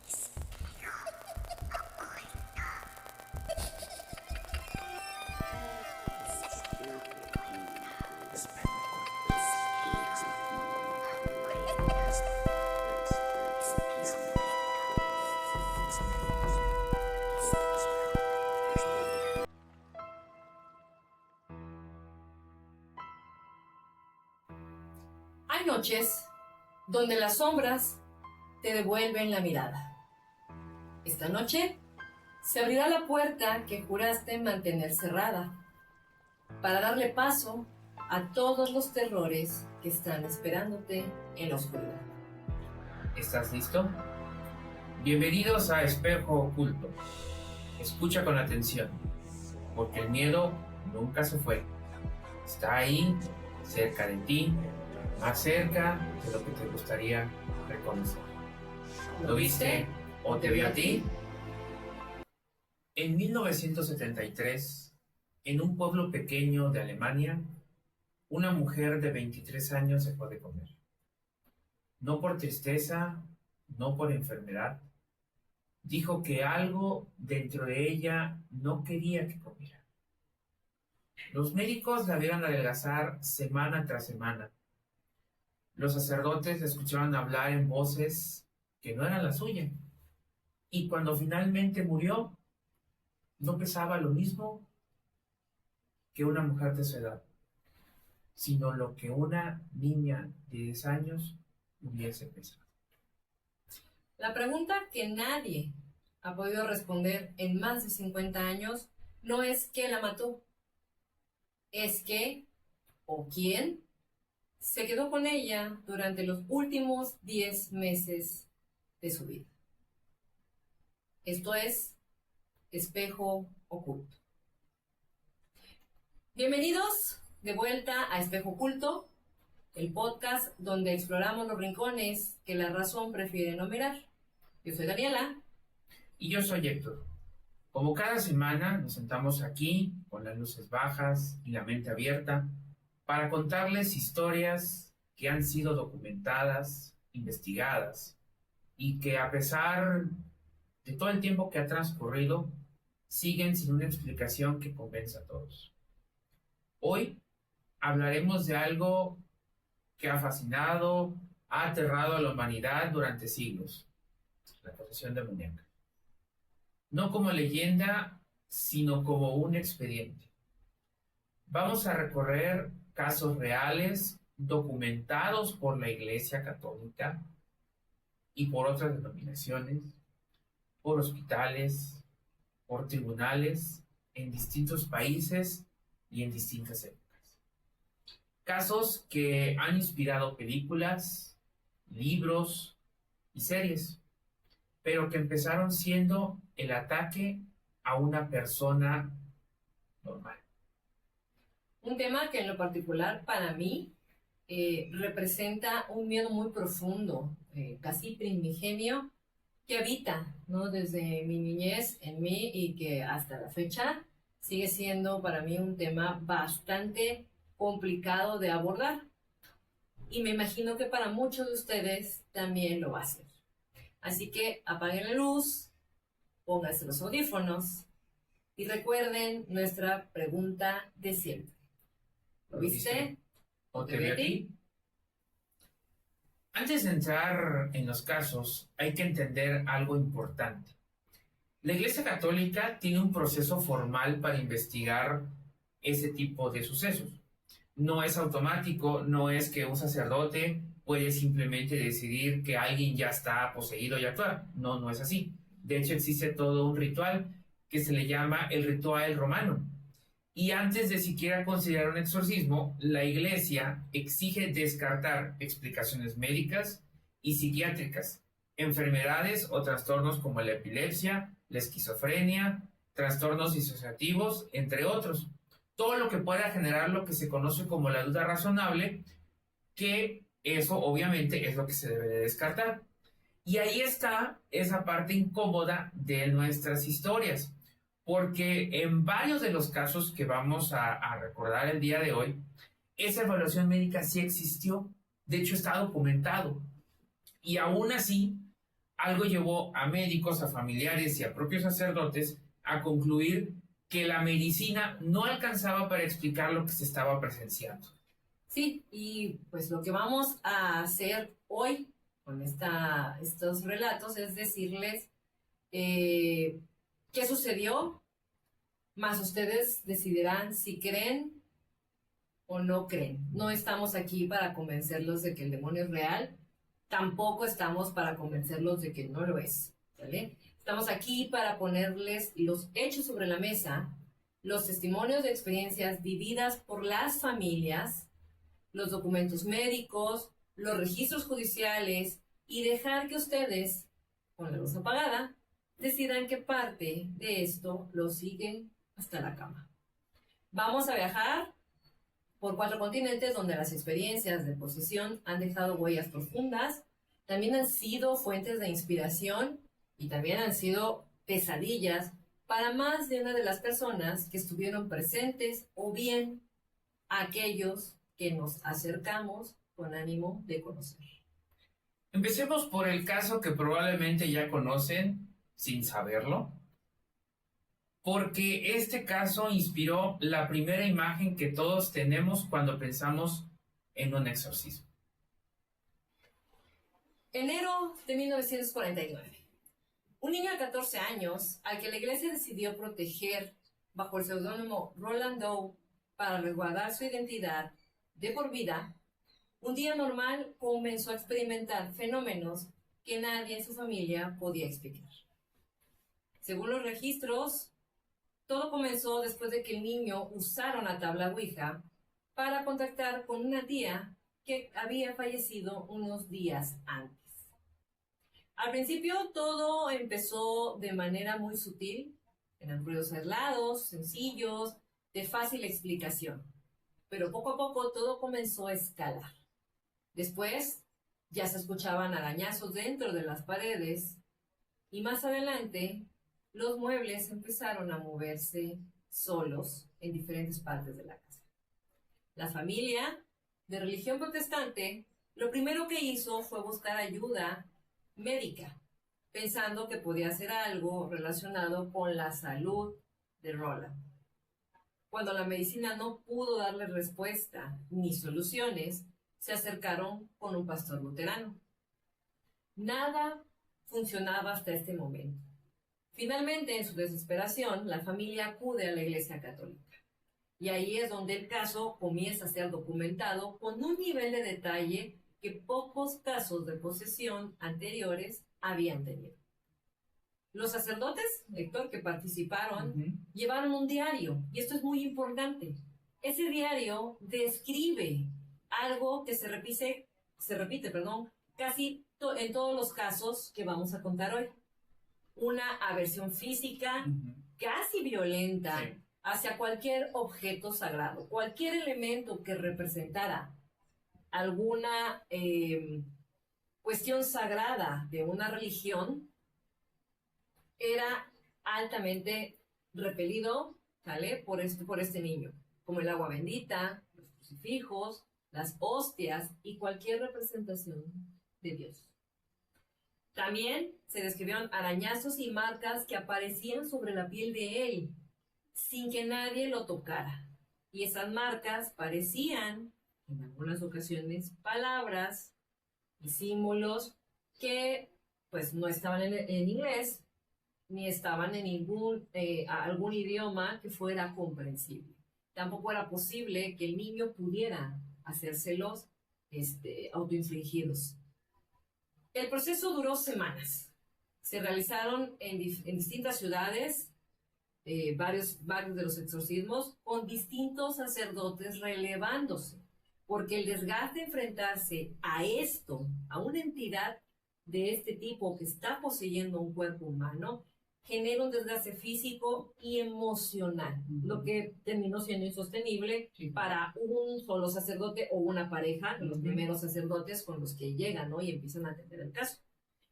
Hay noches donde las sombras te devuelven la mirada. Esta noche se abrirá la puerta que juraste mantener cerrada para darle paso a todos los terrores que están esperándote en la oscuridad. ¿Estás listo? Bienvenidos a Espejo Oculto. Escucha con atención, porque el miedo nunca se fue. Está ahí, cerca de ti, más cerca de lo que te gustaría reconocer. ¿Lo viste o te vio a ti? En 1973, en un pueblo pequeño de Alemania, una mujer de 23 años dejó de comer. No por tristeza, no por enfermedad. Dijo que algo dentro de ella no quería que comiera. Los médicos la vieron adelgazar semana tras semana. Los sacerdotes la escuchaban hablar en voces que no eran la suya. Y cuando finalmente murió, no pesaba lo mismo que una mujer de su edad, sino lo que una niña de 10 años hubiese pesado. La pregunta que nadie ha podido responder en más de 50 años no es qué la mató, es qué o quién se quedó con ella durante los últimos 10 meses de su vida. Esto es Espejo Oculto. Bienvenidos de vuelta a Espejo Oculto, el podcast donde exploramos los rincones que la razón prefiere no mirar. Yo soy Daniela. Y yo soy Héctor. Como cada semana nos sentamos aquí con las luces bajas y la mente abierta para contarles historias que han sido documentadas, investigadas y que a pesar de todo el tiempo que ha transcurrido siguen sin una explicación que convenza a todos. Hoy hablaremos de algo que ha fascinado, ha aterrado a la humanidad durante siglos: la posesión demoníaca. No como leyenda, sino como un expediente. Vamos a recorrer casos reales documentados por la Iglesia Católica y por otras denominaciones, por hospitales, por tribunales en distintos países y en distintas épocas. Casos que han inspirado películas, libros y series, pero que empezaron siendo el ataque a una persona normal. Un tema que en lo particular para mí representa un miedo muy profundo, casi primigenio, que habita, ¿no?, desde mi niñez en mí y que hasta la fecha sigue siendo para mí un tema bastante complicado de abordar. Y me imagino que para muchos de ustedes también lo va a ser. Así que apaguen la luz, pónganse los audífonos y recuerden nuestra pregunta de siempre. ¿Lo viste o te vio a ti? Antes de entrar en los casos, hay que entender algo importante. La Iglesia Católica tiene un proceso formal para investigar ese tipo de sucesos. No es automático, no es que un sacerdote puede simplemente decidir que alguien ya está poseído y actuar. No, no es así. De hecho, existe todo un ritual que se le llama el ritual romano. Y antes de siquiera considerar un exorcismo, la Iglesia exige descartar explicaciones médicas y psiquiátricas, enfermedades o trastornos como la epilepsia, la esquizofrenia, trastornos disociativos, entre otros. Todo lo que pueda generar lo que se conoce como la duda razonable, que eso obviamente es lo que se debe de descartar. Y ahí está esa parte incómoda de nuestras historias, porque en varios de los casos que vamos a recordar el día de hoy, esa evaluación médica sí existió, de hecho está documentado. Y aún así, Algo llevó a médicos, a familiares y a propios sacerdotes a concluir que la medicina no alcanzaba para explicar lo que se estaba presenciando. Sí, y pues lo que vamos a hacer hoy con estos relatos es decirles qué sucedió, más ustedes decidirán si creen o no creen. No estamos aquí para convencerlos de que el demonio es real, tampoco estamos para convencerlos de que no lo es, ¿vale? Estamos aquí para ponerles los hechos sobre la mesa, los testimonios de experiencias vividas por las familias, los documentos médicos, los registros judiciales y dejar que ustedes, con la luz apagada, decidan qué parte de esto lo siguen hasta la cama. Vamos a viajar por 4 continentes donde las experiencias de posesión han dejado huellas profundas, también han sido fuentes de inspiración y también han sido pesadillas para más de una de las personas que estuvieron presentes o bien aquellos que nos acercamos con ánimo de conocer. Empecemos por el caso que probablemente ya conocen sin saberlo, porque este caso inspiró la primera imagen que todos tenemos cuando pensamos en un exorcismo. Enero de 1949. Un niño de 14 años, al que la iglesia decidió proteger bajo el seudónimo Roland Doe para resguardar su identidad de por vida, un día normal comenzó a experimentar fenómenos que nadie en su familia podía explicar. Según los registros, todo comenzó después de que el niño usara una tabla Ouija para contactar con una tía que había fallecido unos días antes. Al principio todo empezó de manera muy sutil, eran ruidos aislados, sencillos, de fácil explicación, pero poco a poco todo comenzó a escalar. Después ya se escuchaban arañazos dentro de las paredes y más adelante los muebles empezaron a moverse solos en diferentes partes de la casa. La familia de religión protestante lo primero que hizo fue buscar ayuda médica, pensando que podía ser algo relacionado con la salud de Roland. Cuando la medicina no pudo darle respuesta ni soluciones, se acercaron con un pastor luterano. Nada funcionaba hasta este momento. Finalmente, en su desesperación, la familia acude a la Iglesia Católica. Y ahí es donde el caso comienza a ser documentado con un nivel de detalle que pocos casos de posesión anteriores habían tenido. Los sacerdotes, Héctor, que participaron, llevaron un diario, y esto es muy importante. Ese diario describe algo que se repite, casi en todos los casos que vamos a contar hoy. Una aversión física casi violenta hacia cualquier objeto sagrado, cualquier elemento que representara alguna cuestión sagrada de una religión era altamente repelido, ¿sale? por este niño, como el agua bendita, los crucifijos, las hostias y cualquier representación de Dios. También se describieron arañazos y marcas que aparecían sobre la piel de él, sin que nadie lo tocara. Y esas marcas parecían, en algunas ocasiones, palabras y símbolos que pues no estaban en inglés, ni estaban en algún idioma que fuera comprensible. Tampoco era posible que el niño pudiera hacérselos autoinfligidos. El proceso duró semanas. Se realizaron en distintas ciudades varios de los exorcismos con distintos sacerdotes relevándose, porque el desgaste de enfrentarse a esto, a una entidad de este tipo que está poseyendo un cuerpo humano, genera un desgaste físico y emocional, lo que terminó siendo insostenible para un solo sacerdote o una pareja, los primeros sacerdotes con los que llegan, ¿no? Y empiezan a atender el caso.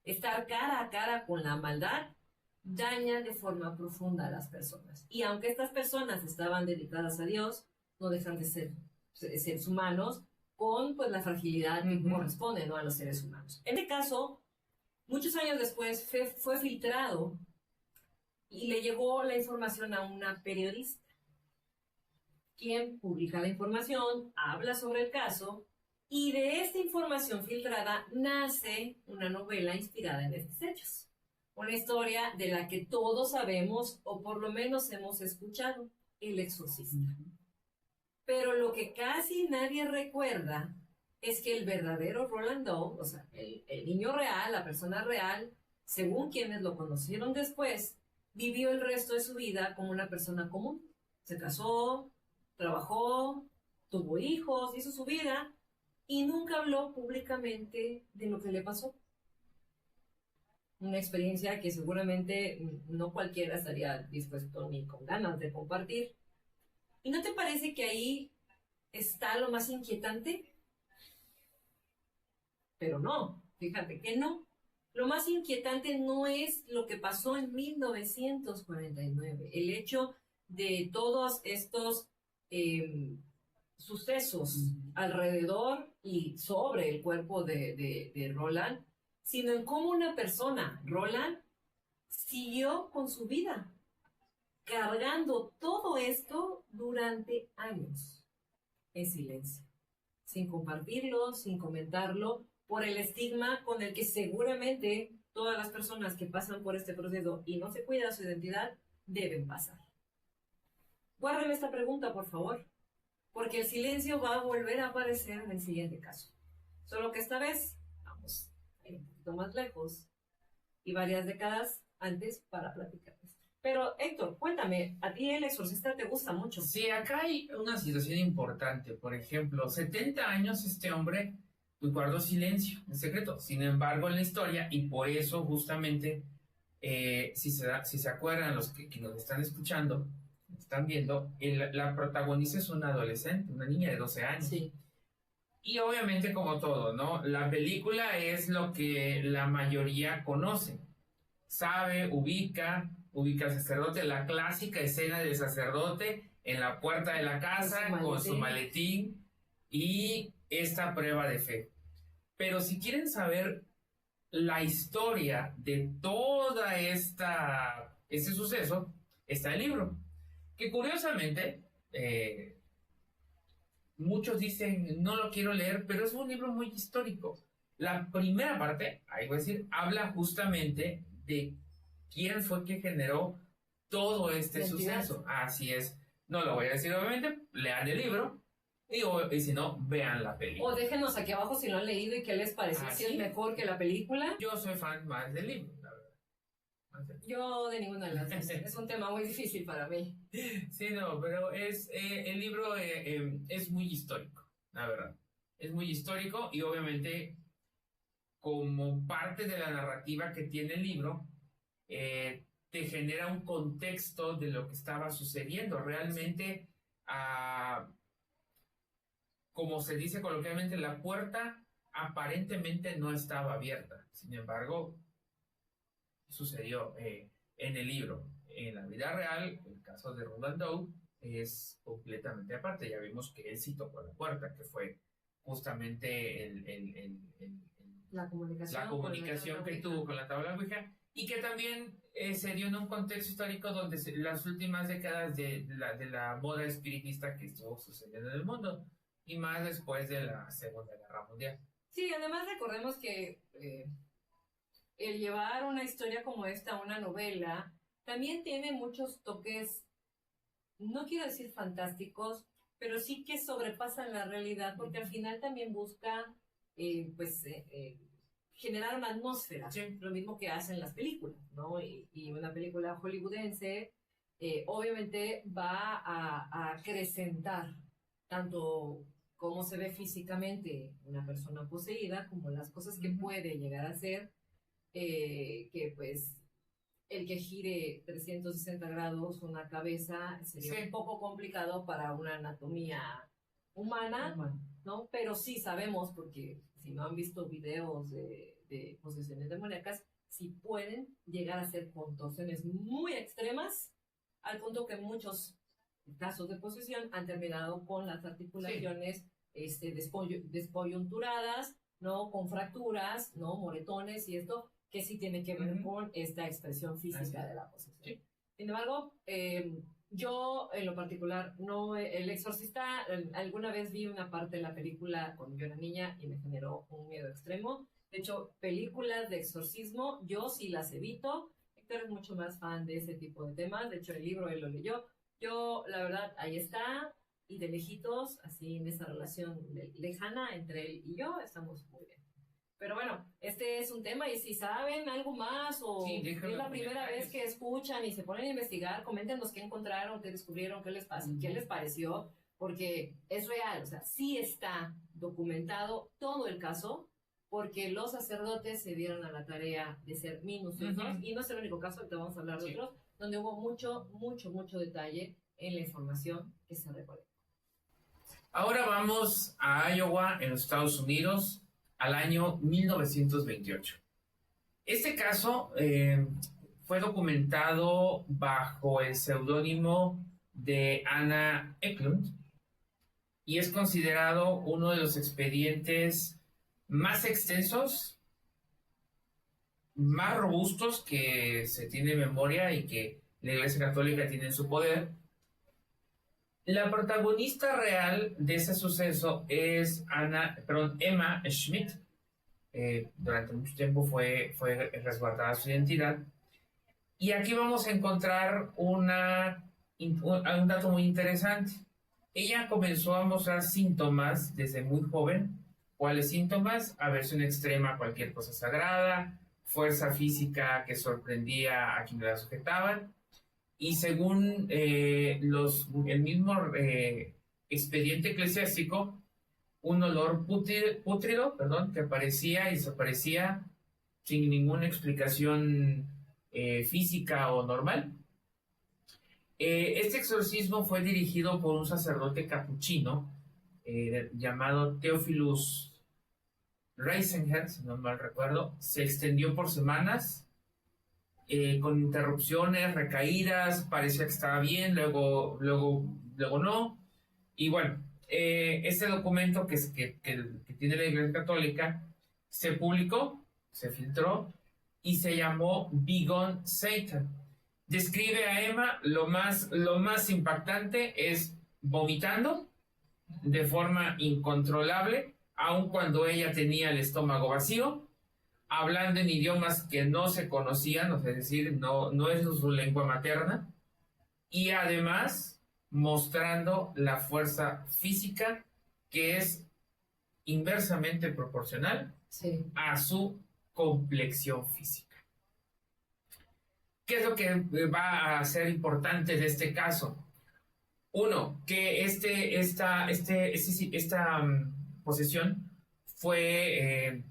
Estar cara a cara con la maldad daña de forma profunda a las personas. Y aunque estas personas estaban dedicadas a Dios, no dejan de ser seres humanos con pues la fragilidad que corresponde, ¿no? A los seres humanos. En este caso, Muchos años después fue filtrado y le llegó la información a una periodista, quien publica la información, habla sobre el caso, y de esta información filtrada nace una novela inspirada en estos hechos. Una historia de la que todos sabemos, o por lo menos hemos escuchado, El Exorcista. Pero lo que casi nadie recuerda es que el verdadero Roland Doe, o sea, el niño real, la persona real, según quienes lo conocieron después, vivió el resto de su vida como una persona común. Se casó, trabajó, tuvo hijos, hizo su vida y nunca habló públicamente de lo que le pasó. Una experiencia que seguramente no cualquiera estaría dispuesto ni con ganas de compartir. ¿Y no te parece que ahí está lo más inquietante? Pero no, fíjate que no. Lo más inquietante no es lo que pasó en 1949, el hecho de todos estos sucesos alrededor y sobre el cuerpo de Roland, sino en cómo una persona, Roland, siguió con su vida, cargando todo esto durante años, en silencio, sin compartirlo, sin comentarlo, por el estigma con el que seguramente todas las personas que pasan por este proceso y no se cuidan su identidad deben pasar. Guarden esta pregunta, por favor, porque el silencio va a volver a aparecer en el siguiente caso. Solo que esta vez vamos a ir un poquito más lejos y varias décadas antes para platicar esto. Pero Héctor, cuéntame, ¿a ti El Exorcista te gusta mucho? Sí, acá hay una situación importante. Por ejemplo, 70 años este hombre guardó silencio en secreto. Sin embargo, en la historia, y por eso justamente, si se acuerdan los que nos están escuchando, están viendo, la protagonista es una adolescente, una niña de 12 años. Sí. Y obviamente como todo, ¿no? La película es lo que la mayoría conoce. Sabe, ubica al sacerdote, la clásica escena del sacerdote en la puerta de la casa con su maletín y esta prueba de fe. Pero si quieren saber la historia de toda este suceso, está el libro, que curiosamente muchos dicen no lo quiero leer, pero es un libro muy histórico. La primera parte, ahí voy a decir, habla justamente de quién fue que generó todo este suceso. Así es. No lo voy a decir obviamente, lean el libro y si no, vean la película. O déjenos aquí abajo si lo han leído y qué les pareció, si es mejor que la película. Yo soy fan más del libro, la verdad. Yo de ninguna de las dos. Es un tema muy difícil para mí. Sí, no, pero el libro es muy histórico, la verdad. Es muy histórico y obviamente como parte de la narrativa que tiene el libro, te genera un contexto de lo que estaba sucediendo. Realmente, como se dice coloquialmente, la puerta aparentemente no estaba abierta. Sin embargo, sucedió en el libro. En la vida real, el caso de Roland Doe es completamente aparte. Ya vimos que él sí tocó la puerta, que fue justamente la comunicación que tuvo con la tabla Ouija, y que también se dio en un contexto histórico donde las últimas décadas de la moda espiritista que estuvo sucediendo en el mundo, y más después de la Segunda Guerra Mundial. Sí, además recordemos que el llevar una historia como esta, una novela, también tiene muchos toques, no quiero decir fantásticos, pero sí que sobrepasan la realidad, porque al final también busca, generar una atmósfera, sí, lo mismo que hacen las películas, ¿no? Y una película hollywoodense obviamente va a acrecentar tanto cómo se ve físicamente una persona poseída, como las cosas que puede llegar a ser, que pues el que gire 360 grados una cabeza sería un poco complicado para una anatomía humana, ¿no? Pero sí sabemos, porque si no han visto videos de posesiones demoníacas, sí pueden llegar a ser contorsiones muy extremas, al punto que muchos casos de posesión han terminado con las articulaciones descoyunturadas, ¿no? Con fracturas, ¿no? Moretones y esto, que sí tiene que ver con esta expresión física de la posesión. Sí. Sin embargo, yo en lo particular, no, El Exorcista, alguna vez vi una parte de la película cuando yo era niña y me generó un miedo extremo. De hecho, películas de exorcismo, yo sí las evito. Héctor es mucho más fan de ese tipo de temas. De hecho, el libro él lo leyó. Yo, la verdad, ahí está. Y de lejitos, así en esa relación lejana entre él y yo, estamos muy bien. Pero bueno, este es un tema y si saben algo más o Sí, es la primera vez que escuchan y se ponen a investigar, coméntenos qué encontraron, qué descubrieron, qué les pasó, qué les pareció, porque es real, o sea, sí está documentado todo el caso, porque los sacerdotes se dieron a la tarea de ser minuciosos, y no es el único caso, ahorita vamos a hablar de otros, donde hubo mucho detalle en la información que se recolectó. Ahora vamos a Iowa, en los Estados Unidos, al año 1928. Este caso fue documentado bajo el seudónimo de Anna Eklund y es considerado uno de los expedientes más extensos, más robustos que se tiene en memoria y que la Iglesia Católica tiene en su poder. La protagonista real de ese suceso es Emma Schmidt. Durante mucho tiempo fue resguardada su identidad. Y aquí vamos a encontrar un dato muy interesante. Ella comenzó a mostrar síntomas desde muy joven. ¿Cuáles síntomas? Aversión extrema a cualquier cosa sagrada, fuerza física que sorprendía a quienes la sujetaban. Y según el mismo expediente eclesiástico, un olor pútrido, que aparecía y desaparecía sin ninguna explicación física o normal. Este exorcismo fue dirigido por un sacerdote capuchino llamado Theophilus Ratzinger, si no mal recuerdo. Se extendió por semanas, con interrupciones, recaídas, parecía que estaba bien, luego no. Y bueno, este documento que tiene la Iglesia Católica se publicó, se filtró y se llamó Begone Satan. Describe a Emma, lo más impactante es vomitando de forma incontrolable, aun cuando ella tenía el estómago vacío, hablando en idiomas que no se conocían, es decir, no es su lengua materna, y además mostrando la fuerza física que es inversamente proporcional a su complexión física. ¿Qué es lo que va a ser importante de este caso? Uno, que esta posesión fue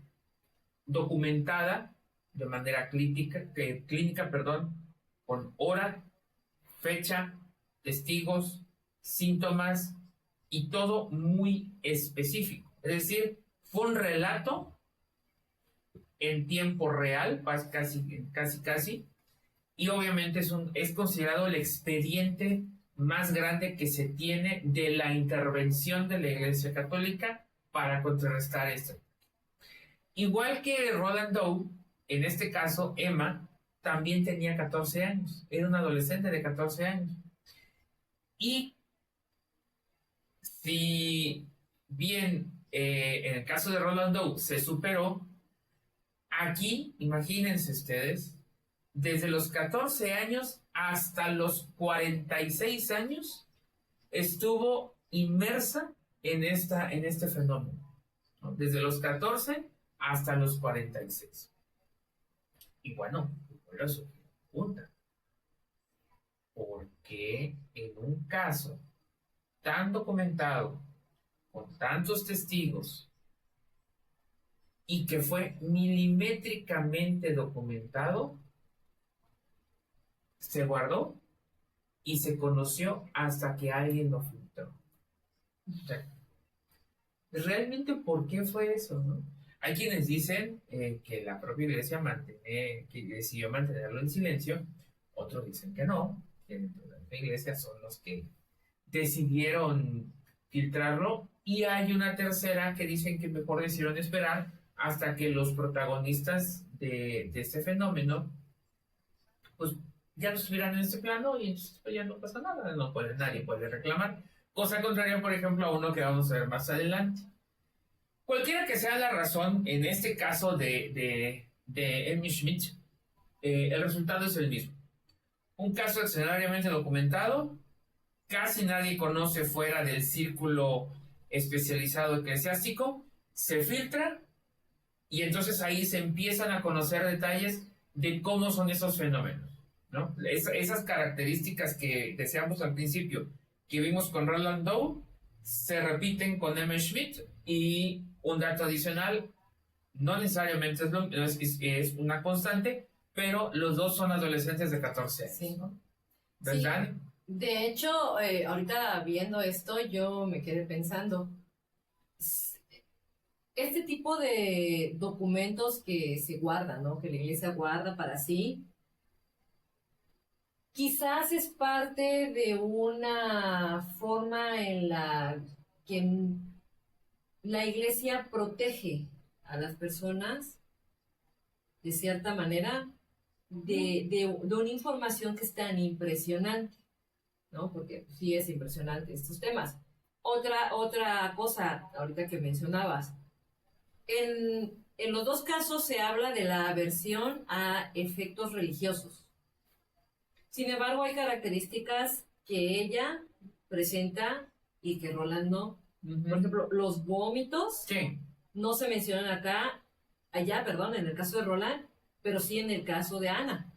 documentada de manera clínica, con hora, fecha, testigos, síntomas y todo muy específico. Es decir, fue un relato en tiempo real, casi, y obviamente es considerado el expediente más grande que se tiene de la intervención de la Iglesia Católica para contrarrestar esto. Igual que Roland Doe, en este caso Emma también tenía 14 años, era una adolescente de 14 años. Y si bien en el caso de Roland Doe se superó, aquí, imagínense ustedes, desde los 14 años hasta los 46 años estuvo inmersa en este fenómeno, ¿no? Desde los 14 hasta los 46. Y bueno, por eso pregunta, ¿por qué en un caso tan documentado, con tantos testigos, y que fue milimétricamente documentado, se guardó y se conoció hasta que alguien lo filtró? O sea, ¿realmente por qué fue eso, no? Hay quienes dicen que la propia iglesia que decidió mantenerlo en silencio, otros dicen que no, que dentro de la iglesia son los que decidieron filtrarlo, y hay una tercera que dicen que mejor decidieron esperar hasta que los protagonistas de este fenómeno, pues ya no estuvieran en este plano y entonces pues, ya no pasa nada, nadie puede reclamar. Cosa contraria, por ejemplo, a uno que vamos a ver más adelante. Cualquiera que sea la razón, en este caso de Emmy Schmidt, el resultado es el mismo. Un caso extraordinariamente documentado, casi nadie conoce fuera del círculo especializado eclesiástico, se filtra y entonces ahí se empiezan a conocer detalles de cómo son esos fenómenos, ¿no? Esas características que deseamos al principio, que vimos con Roland Doe, se repiten con Emmy Schmidt. Y un dato adicional, no necesariamente es una constante, pero los dos son adolescentes de 14 años. Sí. ¿No? ¿Verdad? Sí. De hecho, ahorita viendo esto, yo me quedé pensando, este tipo de documentos que se guardan, ¿no? Que la iglesia guarda para sí, quizás es parte de una forma en la que la iglesia protege a las personas de cierta manera de una información que es tan impresionante, ¿no? Porque pues, sí es impresionante estos temas. Otra cosa, ahorita que mencionabas, en los dos casos se habla de la aversión a efectos religiosos. Sin embargo, hay características que ella presenta y que Roland no. Por ejemplo, los vómitos Sí. no se mencionan en el caso de Roland, pero sí en el caso de Ana.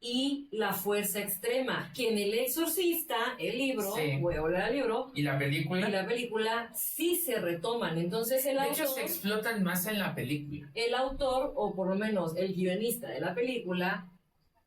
Y la fuerza extrema, que en El Exorcista, el libro, Sí. voy a volver al libro, ¿Y la película? Sí se retoman. Entonces De hecho, se explotan más en la película. El autor, o por lo menos el guionista de la película,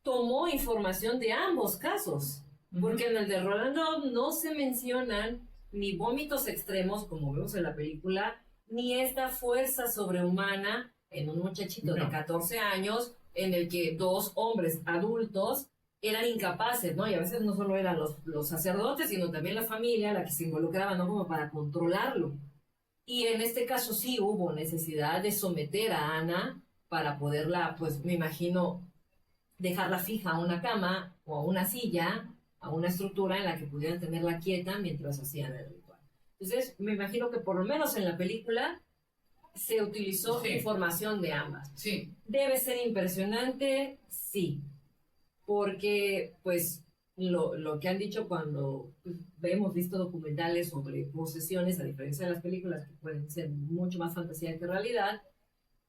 tomó información de ambos casos. Porque en el de Roland Doe no se mencionan ni vómitos extremos, como vemos en la película, ni esta fuerza sobrehumana en un muchachito de 14 años, en el que dos hombres adultos eran incapaces, ¿no? Y a veces no solo eran los sacerdotes, sino también la familia la que se involucraba, ¿no? Como para controlarlo. Y en este caso sí hubo necesidad de someter a Ana para poderla, pues me imagino, dejarla fija a una cama o a una silla, a una estructura en la que pudieran tenerla quieta mientras hacían el ritual. Entonces, me imagino que por lo menos en la película se utilizó información de ambas. Sí. ¿Debe ser impresionante? Sí. Porque, pues, lo que han dicho cuando hemos visto documentales sobre posesiones, a diferencia de las películas que pueden ser mucho más fantasía que realidad,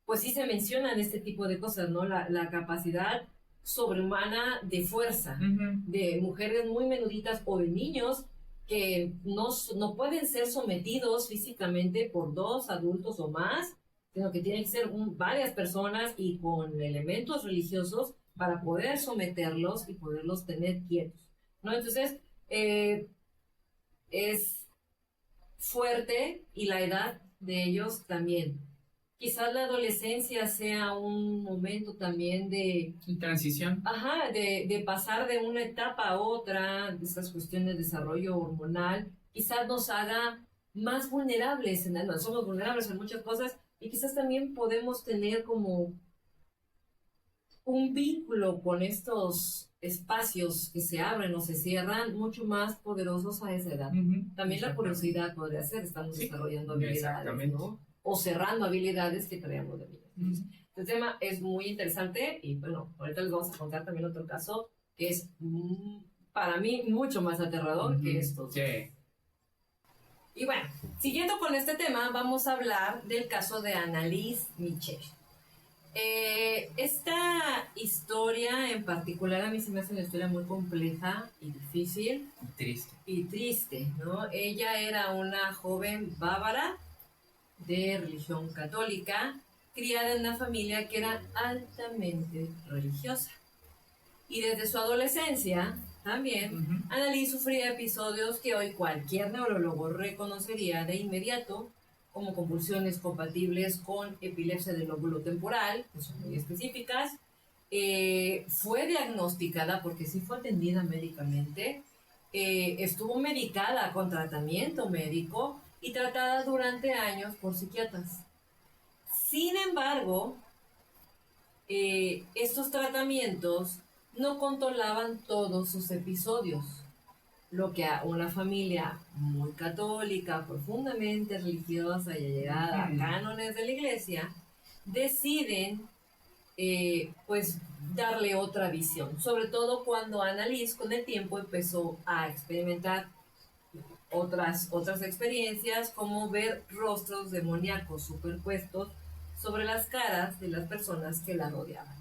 pues sí se mencionan este tipo de cosas, ¿no? La capacidad sobrehumana de fuerza, de mujeres muy menuditas o de niños que no pueden ser sometidos físicamente por dos adultos o más, sino que tienen que ser varias personas y con elementos religiosos para poder someterlos y poderlos tener quietos, ¿no? Entonces, es fuerte y la edad de ellos también. Quizás la adolescencia sea un momento también de transición. Ajá, de pasar de una etapa a otra, de esas cuestiones de desarrollo hormonal, quizás nos haga más vulnerables, somos vulnerables en muchas cosas y quizás también podemos tener como un vínculo con estos espacios que se abren o se cierran mucho más poderosos a esa edad. También la curiosidad podría ser, estamos desarrollando habilidades, ¿no? O cerrando habilidades que traíamos de niños. Este tema es muy interesante y bueno, ahorita les vamos a contar también otro caso que es para mí mucho más aterrador que estos. Sí. Y bueno, siguiendo con este tema, vamos a hablar del caso de Annalise Michel. Esta historia en particular a mí se me hace una historia muy compleja y difícil. Y triste, ¿no? Ella era una joven bávara de religión católica, criada en una familia que era altamente religiosa. Y desde su adolescencia, también, Annalise sufría episodios que hoy cualquier neurólogo reconocería de inmediato como convulsiones compatibles con epilepsia del lóbulo temporal, que son muy específicas. Fue diagnosticada, porque sí fue atendida médicamente, estuvo medicada con tratamiento médico y tratada durante años por psiquiatras. Sin embargo, estos tratamientos no controlaban todos sus episodios, lo que a una familia muy católica, profundamente religiosa y allegada a cánones de la iglesia, deciden pues darle otra visión, sobre todo cuando Annalise con el tiempo empezó a experimentar otras experiencias, como ver rostros demoníacos superpuestos sobre las caras de las personas que la rodeaban.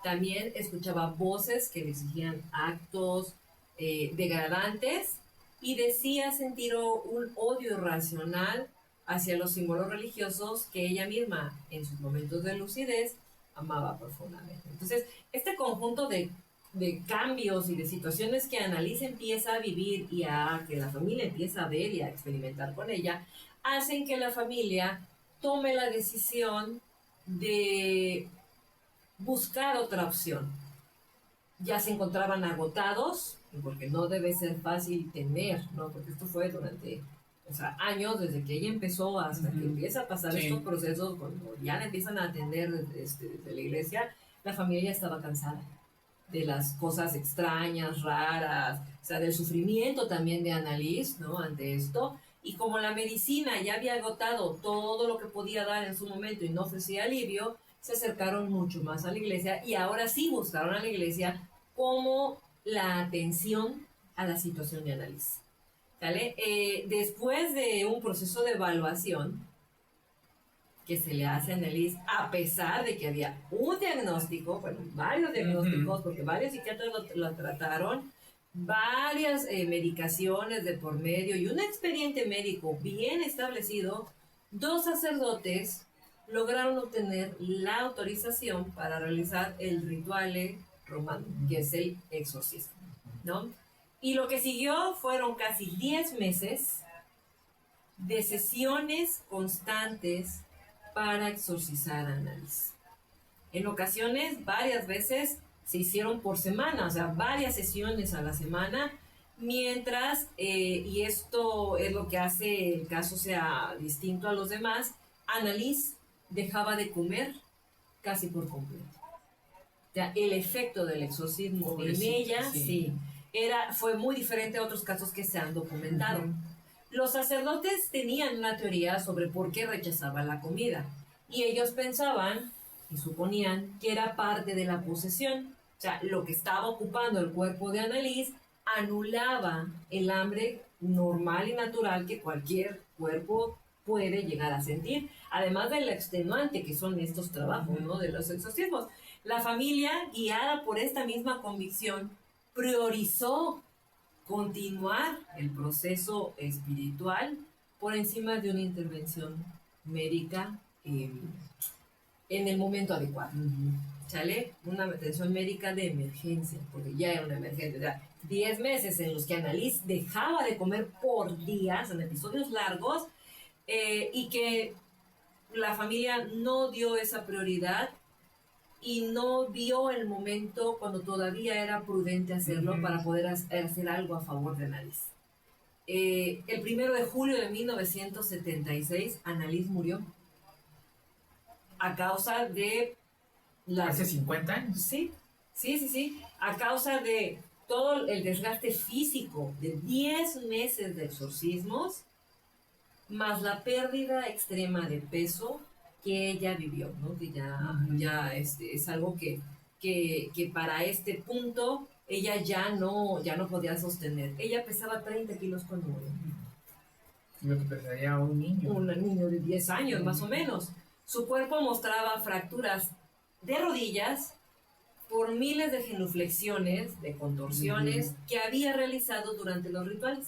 También escuchaba voces que le exigían actos degradantes y decía sentir un odio irracional hacia los símbolos religiosos que ella misma, en sus momentos de lucidez, amaba profundamente. Entonces, este conjunto de cambios y de situaciones que Annalise empieza a vivir y a que la familia empieza a ver y a experimentar con ella, hacen que la familia tome la decisión de buscar otra opción. Ya se encontraban agotados, porque no debe ser fácil tener, ¿no? Porque esto fue durante, o sea, años, desde que ella empezó hasta que empieza a pasar estos procesos, cuando ya la empiezan a atender desde la iglesia, la familia ya estaba cansada de las cosas extrañas, raras, o sea, del sufrimiento también de Annalise, ¿no? Ante esto. Y como la medicina ya había agotado todo lo que podía dar en su momento y no ofrecía alivio, se acercaron mucho más a la iglesia y ahora sí buscaron a la iglesia como la atención a la situación de Annalise. ¿Vale? Después de un proceso de evaluación que se le hace a Annalise, a pesar de que había un diagnóstico, bueno, varios diagnósticos, porque varios psiquiatras lo trataron, varias medicaciones de por medio y un expediente médico bien establecido, 2 sacerdotes lograron obtener la autorización para realizar el ritual romano, que es el exorcismo, ¿no? Y lo que siguió fueron casi 10 meses de sesiones constantes para exorcizar a Annalise. En ocasiones, varias veces, se hicieron por semana, o sea, varias sesiones a la semana, mientras, y esto es lo que hace el caso sea distinto a los demás, Annalise dejaba de comer casi por completo. O sea, el efecto del exorcismo en ella, fue muy diferente a otros casos que se han documentado. Los sacerdotes tenían una teoría sobre por qué rechazaba la comida, y ellos pensaban y suponían que era parte de la posesión. O sea, lo que estaba ocupando el cuerpo de Annalise anulaba el hambre normal y natural que cualquier cuerpo puede llegar a sentir, además del extenuante que son estos trabajos, ¿no? De los exorcismos. La familia, guiada por esta misma convicción, priorizó continuar el proceso espiritual por encima de una intervención médica en el momento adecuado. ¿Sale? Una atención médica de emergencia, porque ya era una emergencia. O sea, 10 meses en los que Annalise dejaba de comer por días, en episodios largos, y que la familia no dio esa prioridad y no vio el momento cuando todavía era prudente hacerlo para poder hacer algo a favor de Annalise. El 1 de julio de 1976, Annalise murió a causa de ¿Hace 50 años? Sí. A causa de todo el desgaste físico de 10 meses de exorcismos, más la pérdida extrema de peso que ella vivió, ¿no? Que ya es algo que para este punto ella ya no podía sostener. Ella pesaba 30 kilos cuando murió. Lo que pesaría un niño. Un niño de 10 años, más o menos. Su cuerpo mostraba fracturas de rodillas por miles de genuflexiones, de contorsiones que había realizado durante los rituales,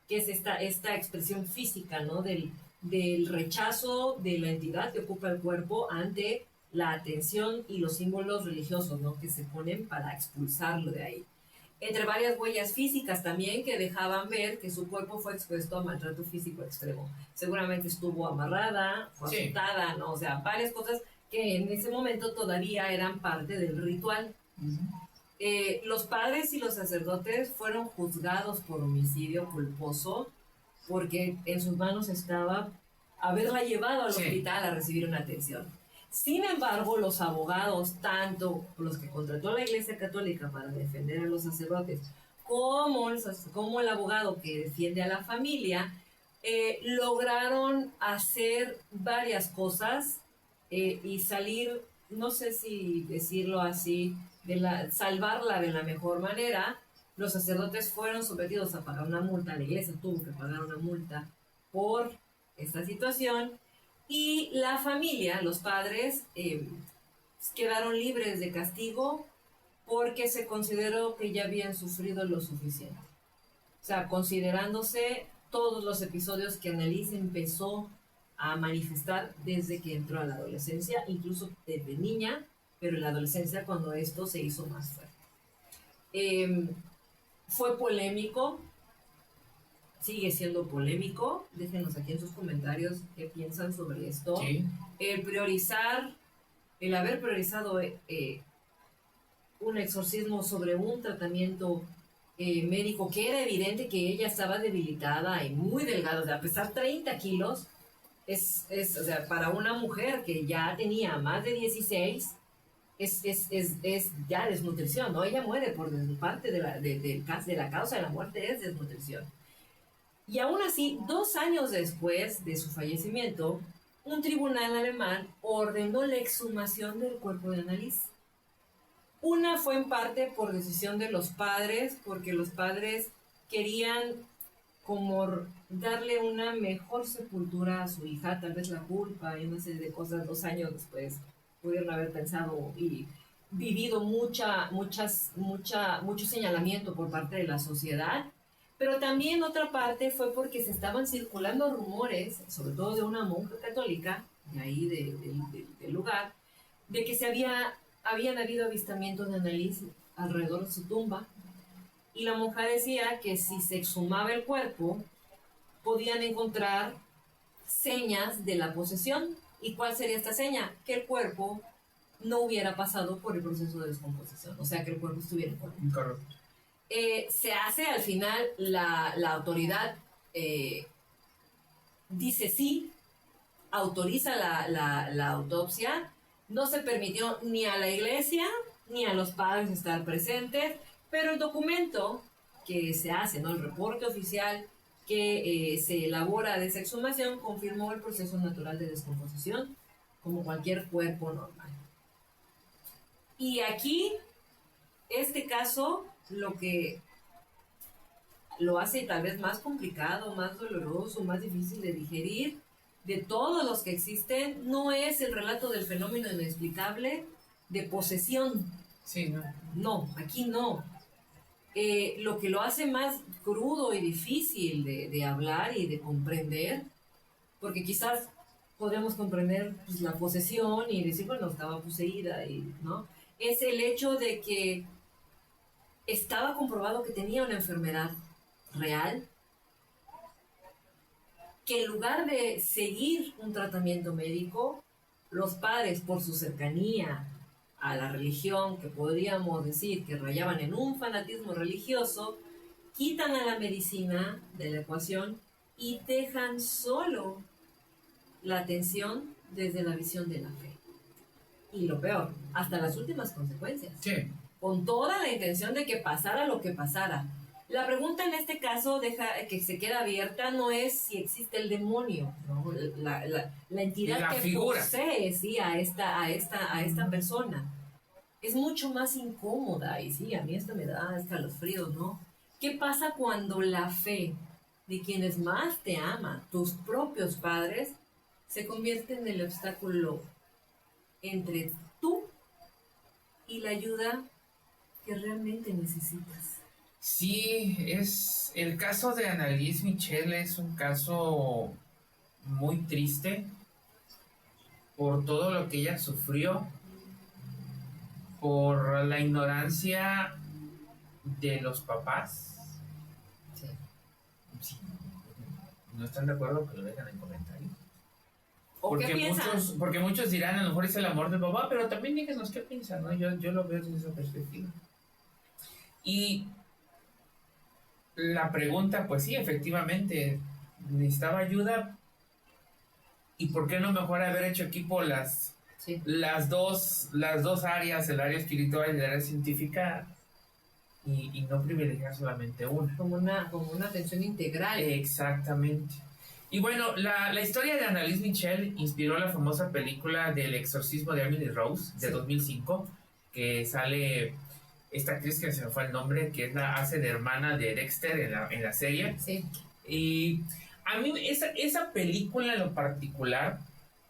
que es esta expresión física, ¿no? Del rechazo de la entidad que ocupa el cuerpo ante la atención y los símbolos religiosos, ¿no? Que se ponen para expulsarlo de ahí. Entre varias huellas físicas también que dejaban ver que su cuerpo fue expuesto a maltrato físico extremo. Seguramente estuvo amarrada, fue azotada, ¿no? O sea, varias cosas que en ese momento todavía eran parte del ritual. Los padres y los sacerdotes fueron juzgados por homicidio culposo porque en sus manos estaba haberla llevado al hospital a recibir una atención. Sin embargo, los abogados, tanto los que contrató la Iglesia Católica para defender a los sacerdotes, como el abogado que defiende a la familia, lograron hacer varias cosas y salir, no sé si decirlo así, salvarla de la mejor manera. Los sacerdotes fueron sometidos a pagar una multa, la iglesia tuvo que pagar una multa por esta situación, y la familia, los padres, quedaron libres de castigo porque se consideró que ya habían sufrido lo suficiente. O sea, considerándose todos los episodios que Annalise empezó a manifestar desde que entró a la adolescencia, incluso desde niña, pero en la adolescencia cuando esto se hizo más fuerte. Fue polémico, sigue siendo polémico. Déjenos aquí en sus comentarios qué piensan sobre esto. Sí. El haber priorizado un exorcismo sobre un tratamiento médico, que era evidente que ella estaba debilitada y muy delgada, o sea, a pesar 30 kilos, o sea, para una mujer que ya tenía más de 16, es ya desnutrición, ¿no? Ella muere por parte de la causa de la muerte es desnutrición. Y aún así, 2 años después de su fallecimiento, un tribunal alemán ordenó la exhumación del cuerpo de Annalise. Una fue en parte por decisión de los padres, porque los padres querían como darle una mejor sepultura a su hija, tal vez la culpa y una serie de cosas. 2 años después pudieron haber pensado y vivido mucho señalamiento por parte de la sociedad. Pero también otra parte fue porque se estaban circulando rumores, sobre todo de una monja católica, de ahí del lugar, de que habían habido avistamientos de Annalise alrededor de su tumba, y la monja decía que si se exhumaba el cuerpo, podían encontrar señas de la posesión. ¿Y cuál sería esta seña? Que el cuerpo no hubiera pasado por el proceso de descomposición, o sea, que el cuerpo estuviera incorrecto. Se hace al final, la autoridad dice sí, autoriza la autopsia. No se permitió ni a la iglesia ni a los padres estar presentes, pero el documento que se hace, ¿no? El reporte oficial que se elabora de esa exhumación confirmó el proceso natural de descomposición como cualquier cuerpo normal. Y aquí, este caso, lo que lo hace tal vez más complicado, más doloroso, más difícil de digerir, de todos los que existen, no es el relato del fenómeno inexplicable de posesión. Sí, no. No, aquí no. Lo que lo hace más crudo y difícil de hablar y de comprender, porque quizás podemos comprender pues, la posesión y decir, bueno, estaba poseída, ¿no? Es el hecho de que estaba comprobado que tenía una enfermedad real, que en lugar de seguir un tratamiento médico, los padres, por su cercanía a la religión, que podríamos decir que rayaban en un fanatismo religioso, quitan a la medicina de la ecuación y dejan solo la atención desde la visión de la fe. Y lo peor, hasta las últimas consecuencias. Sí. Con toda la intención de que pasara lo que pasara. La pregunta en este caso que se queda abierta no es si existe el demonio, ¿no? La entidad la que figura posee, sí, a esta persona. Es mucho más incómoda, y sí, a mí esto me da escalofríos, ¿no? ¿Qué pasa cuando la fe de quienes más te aman, tus propios padres, se convierte en el obstáculo entre tú y la ayuda que realmente necesitas? Sí, es el caso de Annalise Michel es un caso muy triste por todo lo que ella sufrió, por la ignorancia de los papás. Sí. Sí. ¿No están de acuerdo? Que lo dejan en comentarios. ¿O qué piensan? Porque muchos dirán, a lo mejor es el amor del papá, pero también díganos qué piensan, ¿no? Yo lo veo desde esa perspectiva. Y la pregunta, pues sí, efectivamente, necesitaba ayuda. ¿Y por qué no mejor haber hecho equipo las Sí. las dos áreas, el área espiritual y el área científica, y no privilegiar solamente una. Como una atención integral. Exactamente. Y bueno, la historia de Annalise Michel inspiró la famosa película del exorcismo de Emily Rose de 2005, que sale esta actriz que se me fue el nombre, que hace de hermana de Dexter en la serie. Sí. Y a mí esa película en lo particular,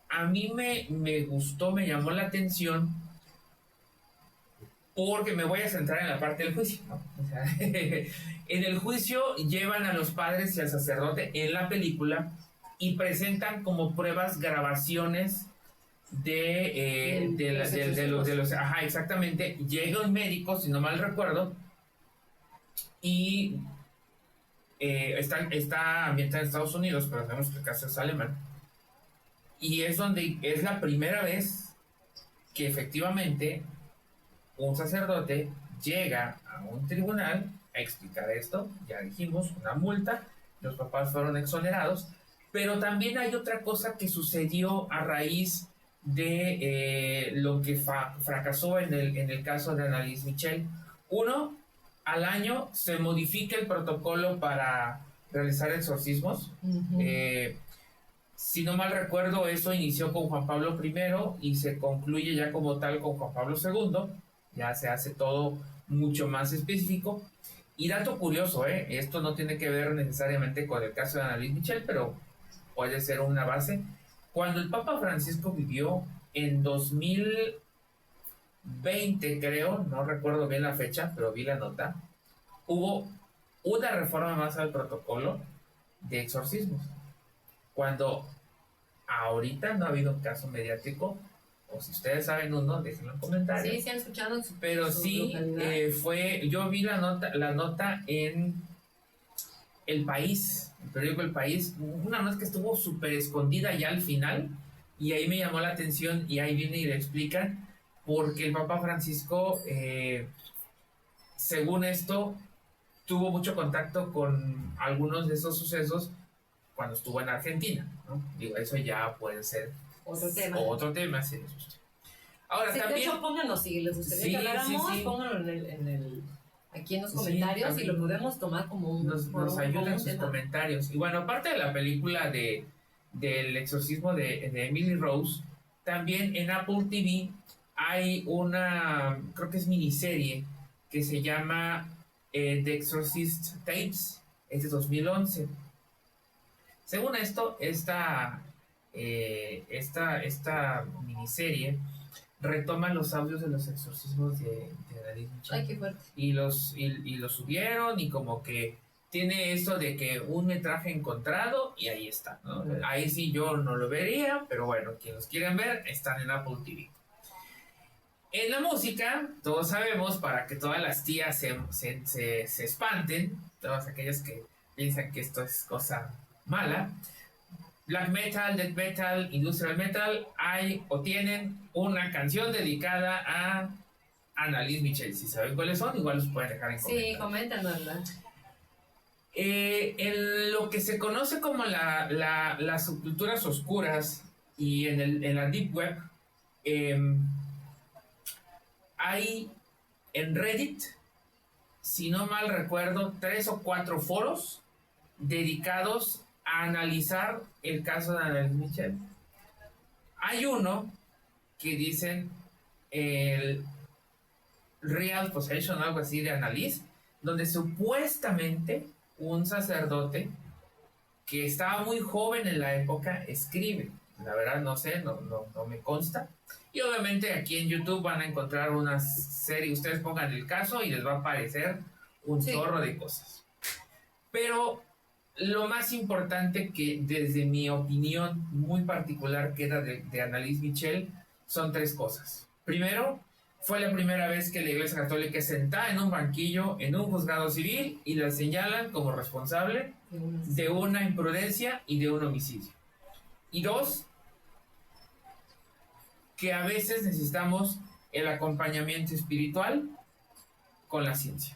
a mí me gustó, me llamó la atención, porque me voy a centrar en la parte del juicio, ¿no? O sea, en el juicio llevan a los padres y al sacerdote en la película y presentan como pruebas grabaciones de los... Ajá, exactamente. Llega un médico, si no mal recuerdo, y está ambientada en Estados Unidos, pero sabemos que el caso es alemán. Y es la primera vez que efectivamente un sacerdote llega a un tribunal a explicar esto. Ya dijimos, una multa, los papás fueron exonerados, pero también hay otra cosa que sucedió a raíz de lo que fracasó en el caso de Annalise Michel. Uno, al año se modifica el protocolo para realizar exorcismos. Si no mal recuerdo, eso inició con Juan Pablo I y se concluye ya como tal con Juan Pablo II. Ya se hace todo mucho más específico. Y dato curioso, esto no tiene que ver necesariamente con el caso de Annalise Michel, pero puede ser una base. Cuando el Papa Francisco vivió en 2020, creo, no recuerdo bien la fecha, pero vi la nota, hubo una reforma más al protocolo de exorcismos. Cuando ahorita no ha habido un caso mediático, o si ustedes saben uno, déjenlo en comentarios. Sí, sí han escuchado en pero sí, yo vi la nota en El País, el periódico El País, una nota que estuvo súper escondida ya al final, y ahí me llamó la atención, y ahí viene y le explican, porque el Papa Francisco, según esto, tuvo mucho contacto con algunos de esos sucesos cuando estuvo en Argentina, ¿no? Digo, eso ya puede ser otro tema, si les gusta. Ahora, sí, también... De hecho, pónganos, si les gustaría que habláramos, pónganlo aquí en los comentarios, y lo podemos tomar como un... Nos ayudan en sus comentarios. Y bueno, aparte de la película del exorcismo de Emily Rose, también en Apple TV hay una, creo que es miniserie, que se llama The Exorcist Tapes, es de 2011. Según esto, esta miniserie retoma los audios de los exorcismos de Annalise Michel. Ay, qué fuerte. Y los subieron, y como que tiene eso de que un metraje encontrado, y ahí está, ¿no? Ahí sí yo no lo vería, pero bueno, quien los quieren ver, están en Apple TV. En la música, todos sabemos, para que todas las tías se espanten, todas aquellas que piensan que esto es cosa mala, black metal, death metal, industrial metal, hay o tienen una canción dedicada a Annalise Michel. Si saben cuáles son, igual los pueden dejar en comentarios. Sí, coméntanosla. En lo que se conoce como las subculturas oscuras y en la Deep Web, hay en Reddit, si no mal recuerdo, 3 o 4 foros dedicados a analizar el caso de Annalise Michel. Hay uno que dicen el Real Possession, algo así, de Annalise, donde supuestamente un sacerdote que estaba muy joven en la época escribe. La verdad no sé, no me consta. Y obviamente aquí en YouTube van a encontrar una serie, ustedes pongan el caso y les va a aparecer un chorro de cosas. Pero lo más importante, que desde mi opinión muy particular queda de Annalise Michel, son 3 cosas. Primero, fue la primera vez que la Iglesia Católica es sentada en un banquillo en un juzgado civil y la señalan como responsable de una imprudencia y de un homicidio. Y 2, que a veces necesitamos el acompañamiento espiritual con la ciencia.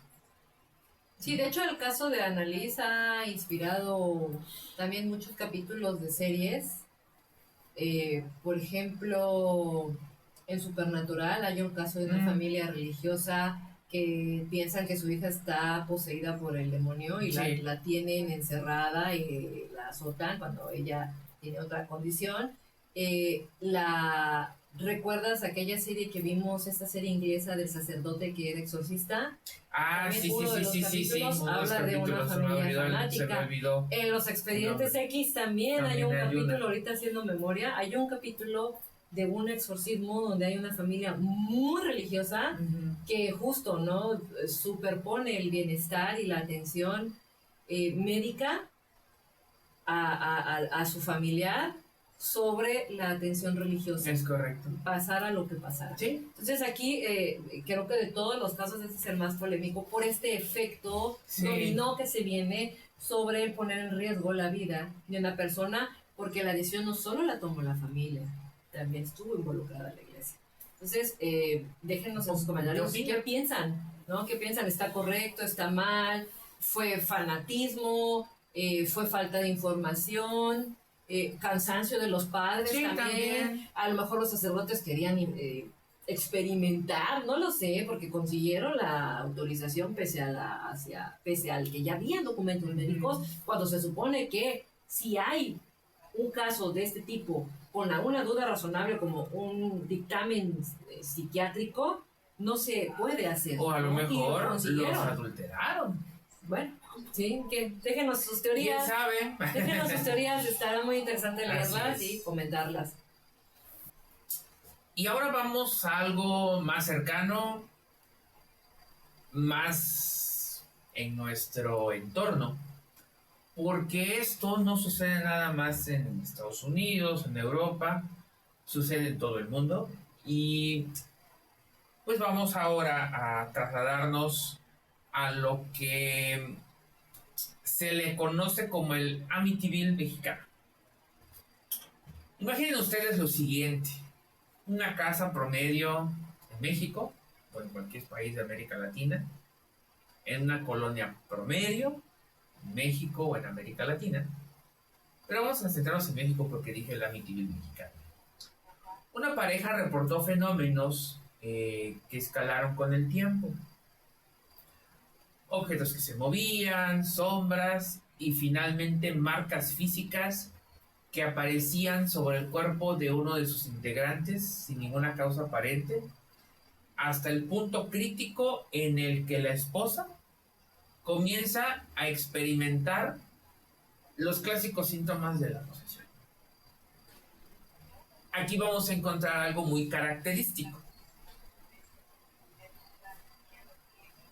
Sí, de hecho el caso de Annalise ha inspirado también muchos capítulos de series Por ejemplo, en Supernatural hay un caso de una familia religiosa que piensan que su hija está poseída por el demonio y Sí. la tienen encerrada y la azotan cuando ella tiene otra condición. ¿Recuerdas aquella serie que vimos, esta serie inglesa del sacerdote que era exorcista? Ah, También sí, sí, uno de sí, los sí, sí, sí. capítulos Uno de los habla de una capítulos se me familia olvidó, se me fanática. olvidó. En los Expedientes No, X también hay también un hay capítulo, una. ahorita haciendo memoria, hay un capítulo de un exorcismo donde hay una familia muy religiosa que justo, ¿no? Superpone el bienestar y la atención médica a su familiar sobre la atención religiosa. Es correcto. Pasara lo que pasara. Sí. Entonces aquí creo que de todos los casos este es el más polémico por este efecto dominó que se viene sobre el poner en riesgo la vida de una persona, porque la decisión no solo la tomó la familia, también estuvo involucrada la iglesia. Entonces, déjenos en sus comentarios qué piensan, ¿no? ¿Qué piensan? ¿Está correcto? ¿Está mal? ¿Fue fanatismo? ¿Fue falta de información? Cansancio de los padres también. A lo mejor los sacerdotes querían experimentar, no lo sé, porque consiguieron la autorización pese al que ya había documentos médicos, cuando se supone que si hay un caso de este tipo con alguna duda razonable como un dictamen psiquiátrico, no se puede hacer. O a lo mejor los adulteraron. Bueno, sí, que déjenos sus teorías. ¿Quién sabe? Déjenos sus teorías, estará muy interesante leerlas y comentarlas. Y ahora vamos a algo más cercano, más en nuestro entorno, porque esto no sucede nada más en Estados Unidos, en Europa, sucede en todo el mundo. Y pues vamos ahora a trasladarnos a lo que se le conoce como el Amityville mexicano. Imaginen ustedes lo siguiente: una casa promedio en México o en cualquier país de América Latina, en una colonia promedio en México o en América Latina, pero vamos a centrarnos en México porque dije el Amityville mexicano. Una pareja reportó fenómenos que escalaron con el tiempo: objetos que se movían, sombras y finalmente marcas físicas que aparecían sobre el cuerpo de uno de sus integrantes sin ninguna causa aparente, hasta el punto crítico en el que la esposa comienza a experimentar los clásicos síntomas de la posesión. Aquí vamos a encontrar algo muy característico.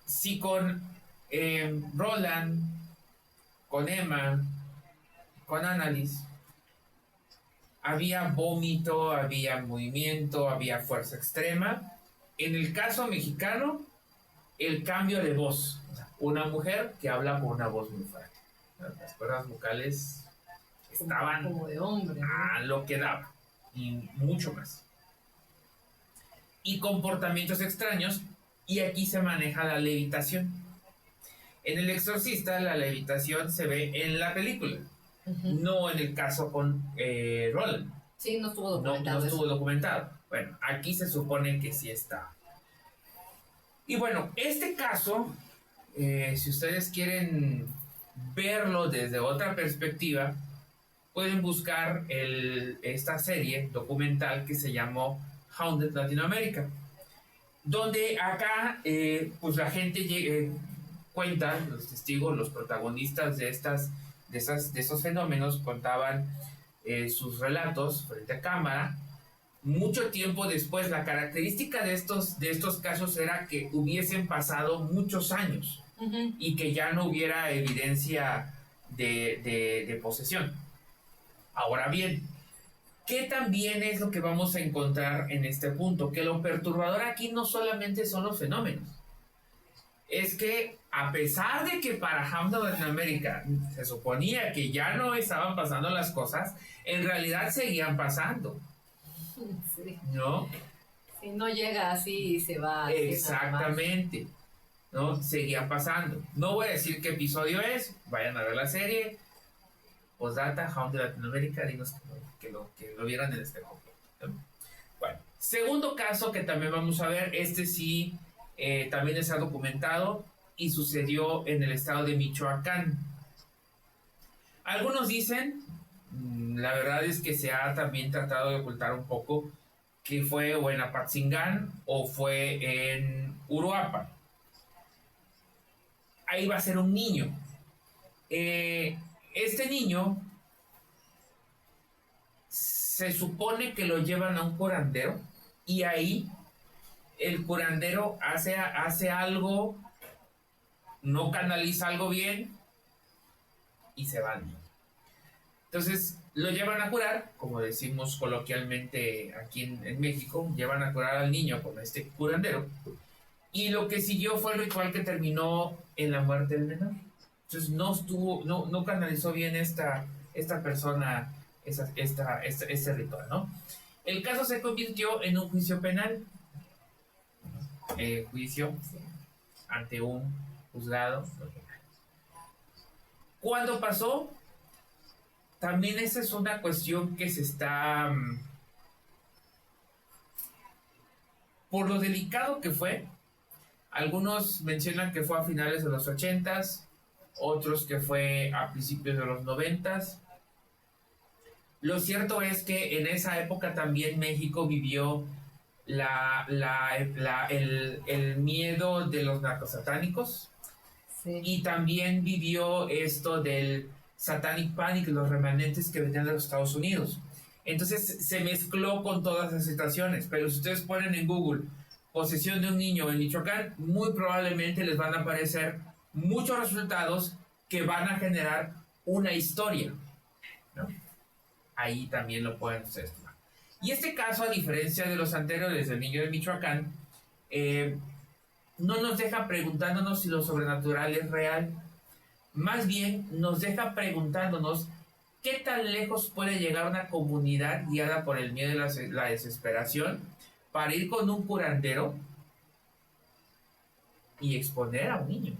Si con Roland, con Emma, con Annalise había vómito, había movimiento, había fuerza extrema, en el caso mexicano, el cambio de voz. O sea, una mujer que habla con una voz muy fuerte. Las cuerdas vocales estaban como de hombre, ¿no? A lo que daba, y mucho más. Y comportamientos extraños, y aquí se maneja la levitación. En El Exorcista, la levitación se ve en la película, no en el caso con Roland. Sí, no estuvo documentado. No estuvo documentado. Bueno, aquí se supone que sí está. Y bueno, este caso, si ustedes quieren verlo desde otra perspectiva, pueden buscar esta serie documental que se llamó Haunted Latinoamérica, donde acá pues la gente cuenta, los testigos, los protagonistas de esos fenómenos contaban sus relatos frente a cámara. Mucho tiempo después, la característica de estos casos era que hubiesen pasado muchos años y que ya no hubiera evidencia de posesión. Ahora bien, ¿qué también es lo que vamos a encontrar en este punto? Que lo perturbador aquí no solamente son los fenómenos. Es que a pesar de que para Haunted Latinoamérica se suponía que ya no estaban pasando las cosas, en realidad seguían pasando. Sí. ¿No? Si no llega así y se va. Exactamente. ¿No? Seguían pasando. No voy a decir qué episodio es, vayan a ver la serie. Postdata, Haunted Latinoamérica, dinos que lo vieran en este espejo, ¿no? Bueno, segundo caso que también vamos a ver, este sí también está documentado y sucedió en el estado de Michoacán. Algunos dicen, la verdad es que se ha también tratado de ocultar un poco, que fue o en Apatzingán o fue en Uruapan. Ahí va a ser un niño. Este niño se supone que lo llevan a un curandero y ahí el curandero hace algo, no canaliza algo bien y se va. Entonces lo llevan a curar, como decimos coloquialmente aquí en México, llevan a curar al niño con este curandero. Y lo que siguió fue el ritual que terminó en la muerte del menor. Entonces no canalizó bien esta persona este ritual, ¿no? El caso se convirtió en un juicio penal. Juicio ante un juzgado. ¿Cuándo pasó? También esa es una cuestión que se está... por lo delicado que fue, algunos mencionan que fue a finales de los 80s, otros que fue a principios de los 90s. Lo cierto es que en esa época también México vivió el miedo de los narcosatánicos. Sí. Y también vivió esto del Satanic Panic, los remanentes que venían de los Estados Unidos. Entonces se mezcló con todas las situaciones. Pero si ustedes ponen en Google posesión de un niño en Michoacán, muy probablemente les van a aparecer muchos resultados que van a generar una historia, ¿no? Ahí también lo pueden ustedes tomar. Y este caso, a diferencia de los anteriores del niño de Michoacán, no nos deja preguntándonos si lo sobrenatural es real. Más bien nos deja preguntándonos qué tan lejos puede llegar una comunidad guiada por el miedo y la desesperación para ir con un curandero y exponer a un niño.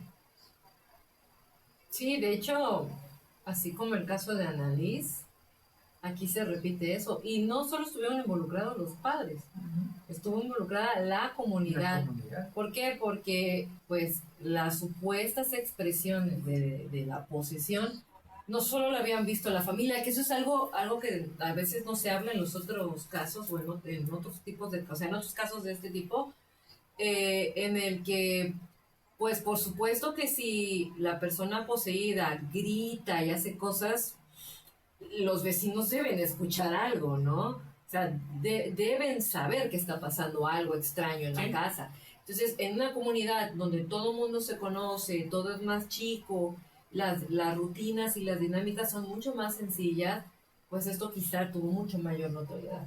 Sí, de hecho, así como el caso de Annalise, aquí se repite eso. Y no solo estuvieron involucrados los padres, estuvo involucrada la comunidad. ¿Por qué? Porque pues las supuestas expresiones de la posesión no solo lo habían visto la familia, que eso es algo que a veces no se habla en los otros casos o en otros tipos de, o sea, en otros casos de este tipo, en el que, pues por supuesto que si la persona poseída grita y hace cosas, los vecinos deben escuchar algo, ¿no? O sea, deben saber que está pasando algo extraño en la casa. Entonces, en una comunidad donde todo el mundo se conoce, todo es más chico, las rutinas y las dinámicas son mucho más sencillas, pues esto quizá tuvo mucho mayor notoriedad.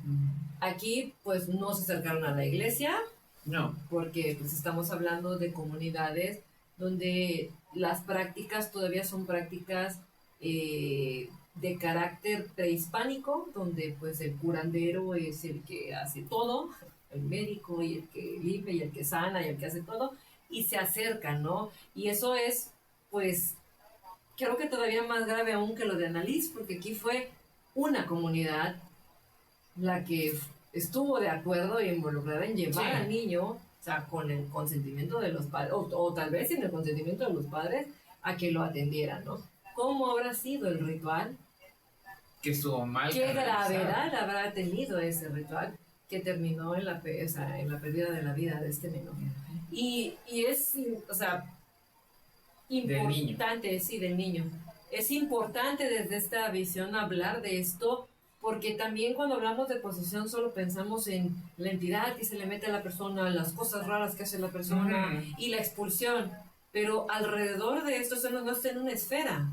Aquí, pues, no se acercaron a la iglesia, no, porque pues estamos hablando de comunidades donde las prácticas todavía son prácticas de carácter prehispánico, donde pues el curandero es el que hace todo, el médico y el que limpia y el que sana y el que hace todo, y se acercan, ¿no? Y eso es, pues, creo que todavía más grave aún que lo de Annalise, porque aquí fue una comunidad la que estuvo de acuerdo y involucrada en llevar al niño, o sea, con el consentimiento de los padres, o tal vez sin el consentimiento de los padres, a que lo atendieran, ¿no? ¿Cómo habrá sido el ritual? Que estuvo mal. ¿Qué gravedad habrá tenido ese ritual que terminó en la pérdida de la vida de este menor? Y es, o sea, importante, del niño. Es importante desde esta visión hablar de esto, porque también cuando hablamos de posesión solo pensamos en la entidad que se le mete a la persona, las cosas raras que hace la persona y la expulsión, pero alrededor de esto no está en una esfera.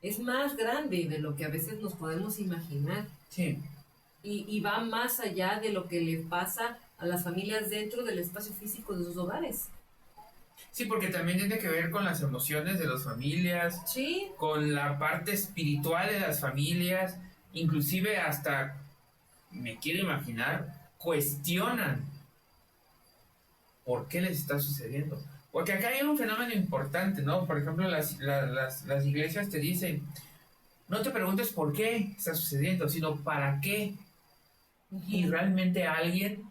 Es más grande de lo que a veces nos podemos imaginar. Sí. Y va más allá de lo que le pasa a las familias dentro del espacio físico de sus hogares. Sí, porque también tiene que ver con las emociones de las familias, sí, con la parte espiritual de las familias, inclusive hasta, me quiero imaginar, cuestionan por qué les está sucediendo. Porque acá hay un fenómeno importante, ¿no? Por ejemplo, las iglesias te dicen, No te preguntes por qué está sucediendo, sino para qué. Y realmente alguien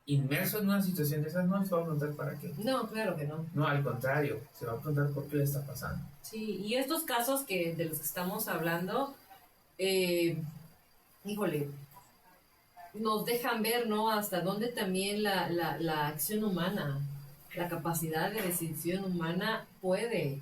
inmerso en una situación de esas no se va a preguntar para qué. No, claro que no. No, al contrario, se va a preguntar por qué le está pasando. Sí, y estos casos de los que estamos hablando, híjole, nos dejan ver, ¿no? Hasta dónde también la acción humana, la capacidad de decisión humana puede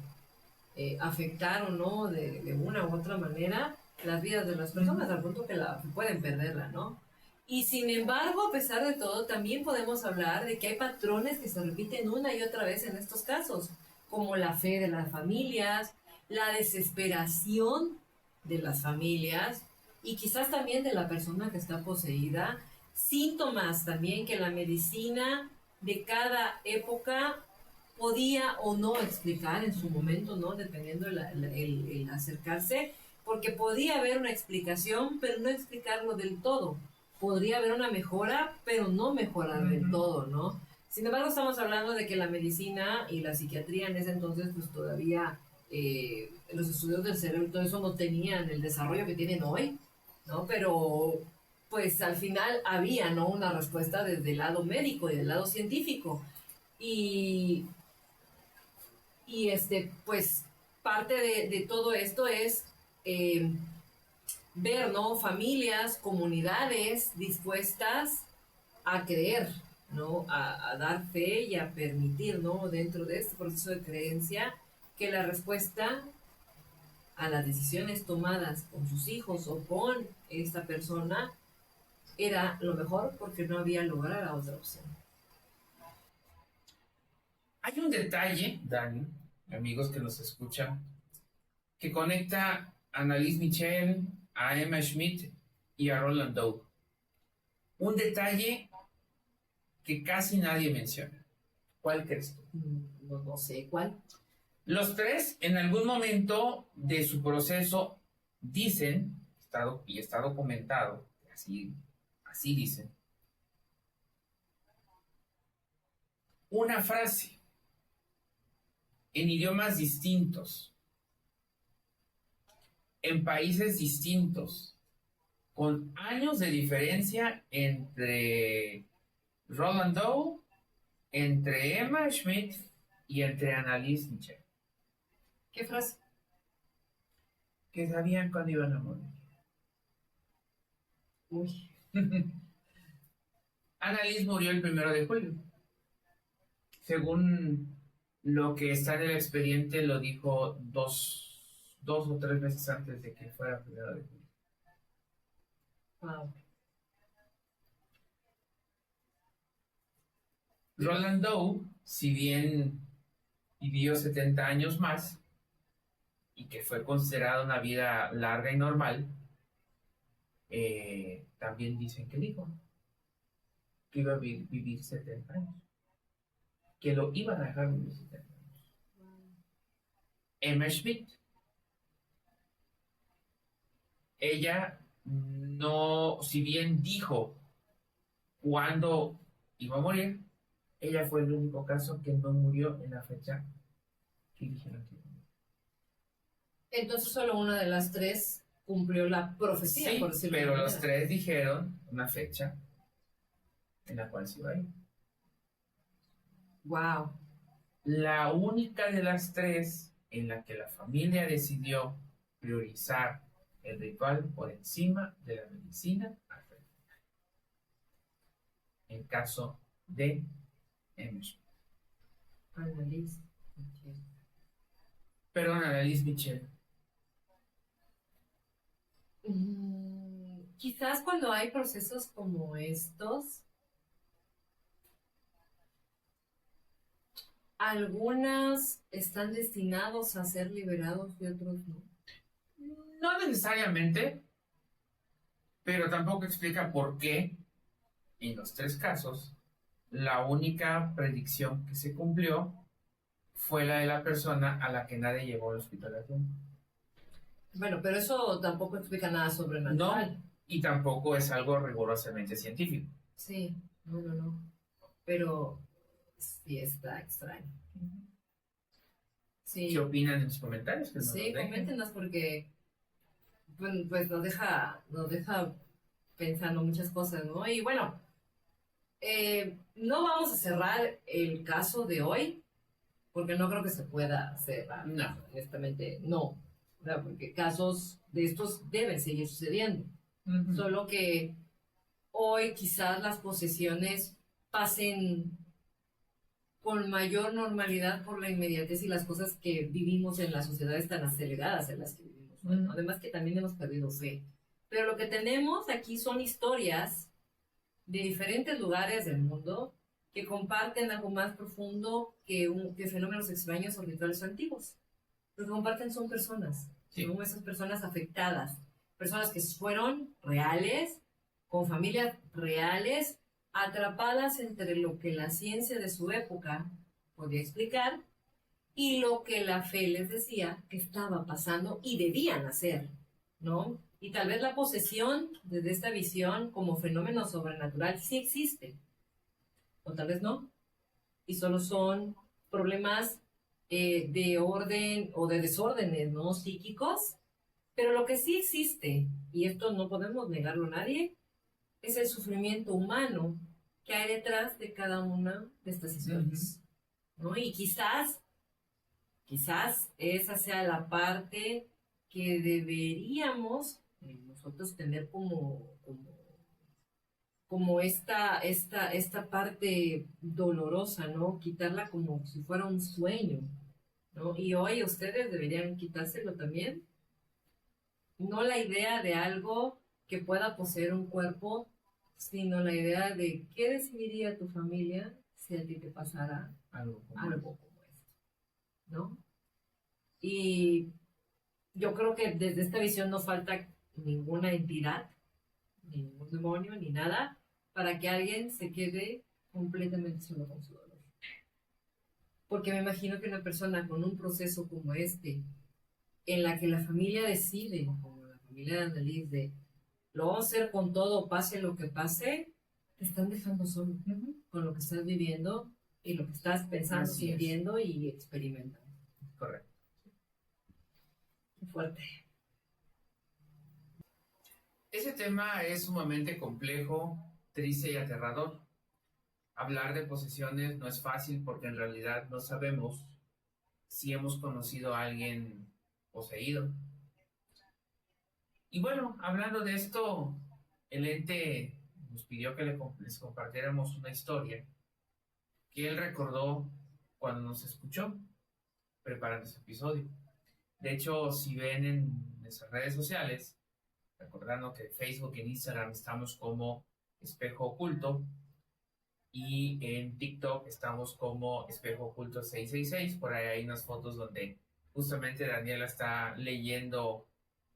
afectar o no de una u otra manera las vidas de las personas, al punto que pueden perderla, ¿no? Y sin embargo, a pesar de todo, también podemos hablar de que hay patrones que se repiten una y otra vez en estos casos, como la fe de las familias, la desesperación de las familias y quizás también de la persona que está poseída, síntomas también que la medicina de cada época podía o no explicar en su momento, ¿no? Dependiendo el acercarse, porque podía haber una explicación, pero no explicarlo del todo. Podría haber una mejora, pero no mejorar del todo, ¿no? Sin embargo, estamos hablando de que la medicina y la psiquiatría en ese entonces, pues todavía los estudios del cerebro y todo eso no tenían el desarrollo que tienen hoy, ¿no? Pero pues al final había, ¿no? Una respuesta desde el lado médico y del lado científico. Y, pues parte de todo esto es ver, ¿no? Familias, comunidades dispuestas a creer, ¿no? A dar fe y a permitir, ¿no? Dentro de este proceso de creencia, que la respuesta a las decisiones tomadas con sus hijos o con esta persona era lo mejor porque no había lugar a la otra opción. Hay un detalle, Dani, amigos que nos escuchan, que conecta a Annalise Michel, a Emma Schmidt y a Roland Doe. Un detalle que casi nadie menciona. ¿Cuál crees tú? No sé cuál. Los tres, en algún momento de su proceso, dicen, y está documentado, así dicen, una frase en idiomas distintos, en países distintos, con años de diferencia entre Roland Doe, entre Emma Schmidt y entre Annalise Michel. ¿Qué frase? Que sabían cuándo iban a morir. Uy. Annalise murió el 1 de julio. Según lo que está en el expediente, lo dijo dos o tres meses antes de que fuera el 1 de julio. Wow. Roland Doe, si bien vivió 70 años más y que fue considerada una vida larga y normal, también dicen que dijo que iba a vivir 70 años, que lo iban a dejar vivir 70 años. Emma Schmidt, ella no, si bien dijo cuándo iba a morir, ella fue el único caso que no murió en la fecha que dijeron que iba a morir. Entonces solo una de las tres cumplió la profecía, Sí, por decirlo pero de alguna los manera. tres dijeron una fecha en la cual se iba a ir. Wow. La única de las tres en la que la familia decidió priorizar el ritual por encima de la medicina hasta el final. En caso de Emma. Annalise Michel. Perdón, Annalise Michel. Quizás cuando hay procesos como estos, algunas están destinados a ser liberados y otros no. No necesariamente, pero tampoco explica por qué, en los tres casos, la única predicción que se cumplió fue la de la persona a la que nadie llevó al hospital a tiempo. Bueno, pero eso tampoco explica nada sobrenatural. No, y tampoco es algo rigurosamente científico. Sí, no. Pero sí está extraño. Sí. ¿Qué opinan en los comentarios? Sí, coméntenos porque pues nos deja pensando muchas cosas, ¿no? Y bueno, no vamos a cerrar el caso de hoy, porque no creo que se pueda cerrar. No. Honestamente, no. O sea, porque casos de estos deben seguir sucediendo. Solo que hoy quizás las posesiones pasen con mayor normalidad por la inmediatez y las cosas que vivimos en las sociedades tan aceleradas en las que vivimos hoy, ¿no? Además que también hemos perdido fe. Pero lo que tenemos aquí son historias de diferentes lugares del mundo que comparten algo más profundo que fenómenos extraños o rituales antiguos. Lo que comparten son personas, Sí. son esas personas afectadas, personas que fueron reales, con familias reales, atrapadas entre lo que la ciencia de su época podía explicar y lo que la fe les decía que estaba pasando y debían hacer, ¿no? Y tal vez la posesión desde esta visión como fenómeno sobrenatural sí existe, o tal vez no, y solo son problemas de orden o de desórdenes, ¿no? Psíquicos, pero lo que sí existe, y esto no podemos negarlo a nadie, es el sufrimiento humano que hay detrás de cada una de estas historias, ¿no? Y quizás esa sea la parte que deberíamos nosotros tener como esta parte dolorosa, ¿no? Quitarla como si fuera un sueño, ¿no? Y hoy ustedes deberían quitárselo también. No la idea de algo que pueda poseer un cuerpo, sino la idea de qué decidiría tu familia si a ti te pasara algo como esto, ¿no? Y yo creo que desde esta visión no falta ninguna entidad, ni ningún demonio, ni nada, para que alguien se quede completamente solo con su dolor. Porque me imagino que una persona con un proceso como este, en la que la familia decide, como la familia de Annalise, de lo vamos a hacer con todo, pase lo que pase, te están dejando solo con lo que estás viviendo y lo que estás pensando, sintiendo y experimentando. Correcto. Qué fuerte. Ese tema es sumamente complejo, triste y aterrador. Hablar de posesiones no es fácil porque en realidad no sabemos si hemos conocido a alguien poseído. Y bueno, hablando de esto, el ente nos pidió que les compartiéramos una historia que él recordó cuando nos escuchó preparando este episodio. De hecho, si ven en nuestras redes sociales, recordando que en Facebook y en Instagram estamos como Espejo Oculto y en TikTok estamos como Espejo Oculto 666. Por ahí hay unas fotos donde justamente Daniela está leyendo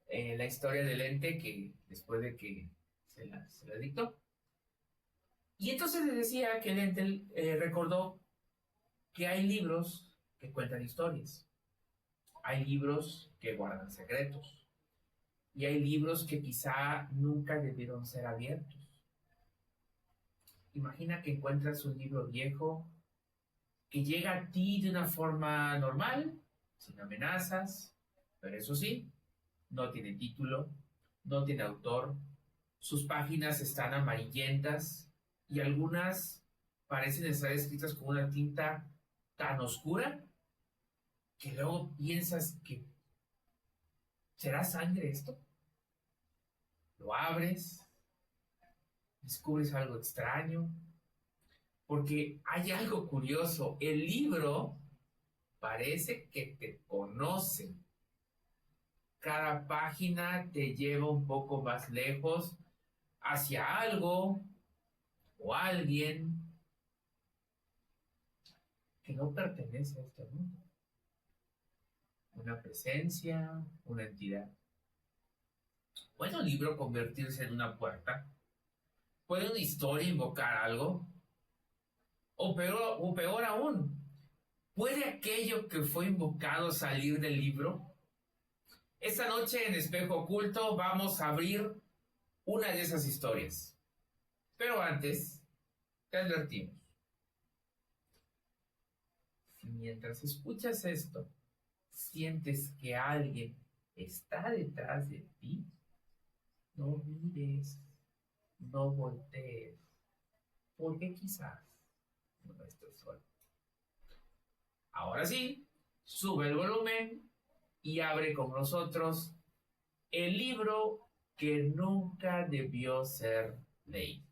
la historia del ente que después de que se la dictó. Y entonces le decía que el ente recordó que hay libros que cuentan historias, hay libros que guardan secretos y hay libros que quizá nunca debieron ser abiertos. Imagina que encuentras un libro viejo que llega a ti de una forma normal, sin amenazas, pero eso sí, no tiene título, no tiene autor, sus páginas están amarillentas y algunas parecen estar escritas con una tinta tan oscura que luego piensas que ¿será sangre esto? Lo abres, descubres algo extraño, porque hay algo curioso. El libro parece que te conoce. Cada página te lleva un poco más lejos hacia algo o alguien que no pertenece a este mundo. Una presencia, una entidad. ¿Puede un libro convertirse en una puerta? ¿Puede una historia invocar algo? O peor aún, ¿puede aquello que fue invocado salir del libro? Esta noche en Espejo Oculto vamos a abrir una de esas historias. Pero antes, te advertimos. Si mientras escuchas esto, sientes que alguien está detrás de ti. No mires, no voltees, porque quizás no estés solo. Ahora sí, sube el volumen y abre con nosotros el libro que nunca debió ser leído.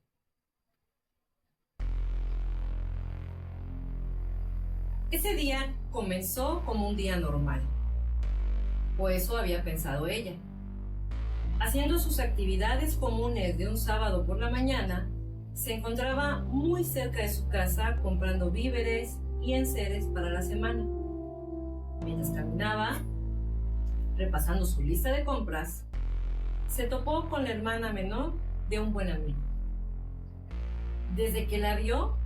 Ese día comenzó como un día normal, o eso había pensado ella. Haciendo sus actividades comunes de un sábado por la mañana, se encontraba muy cerca de su casa comprando víveres y enseres para la semana. Mientras caminaba, repasando su lista de compras, se topó con la hermana menor de un buen amigo. Desde que la vio,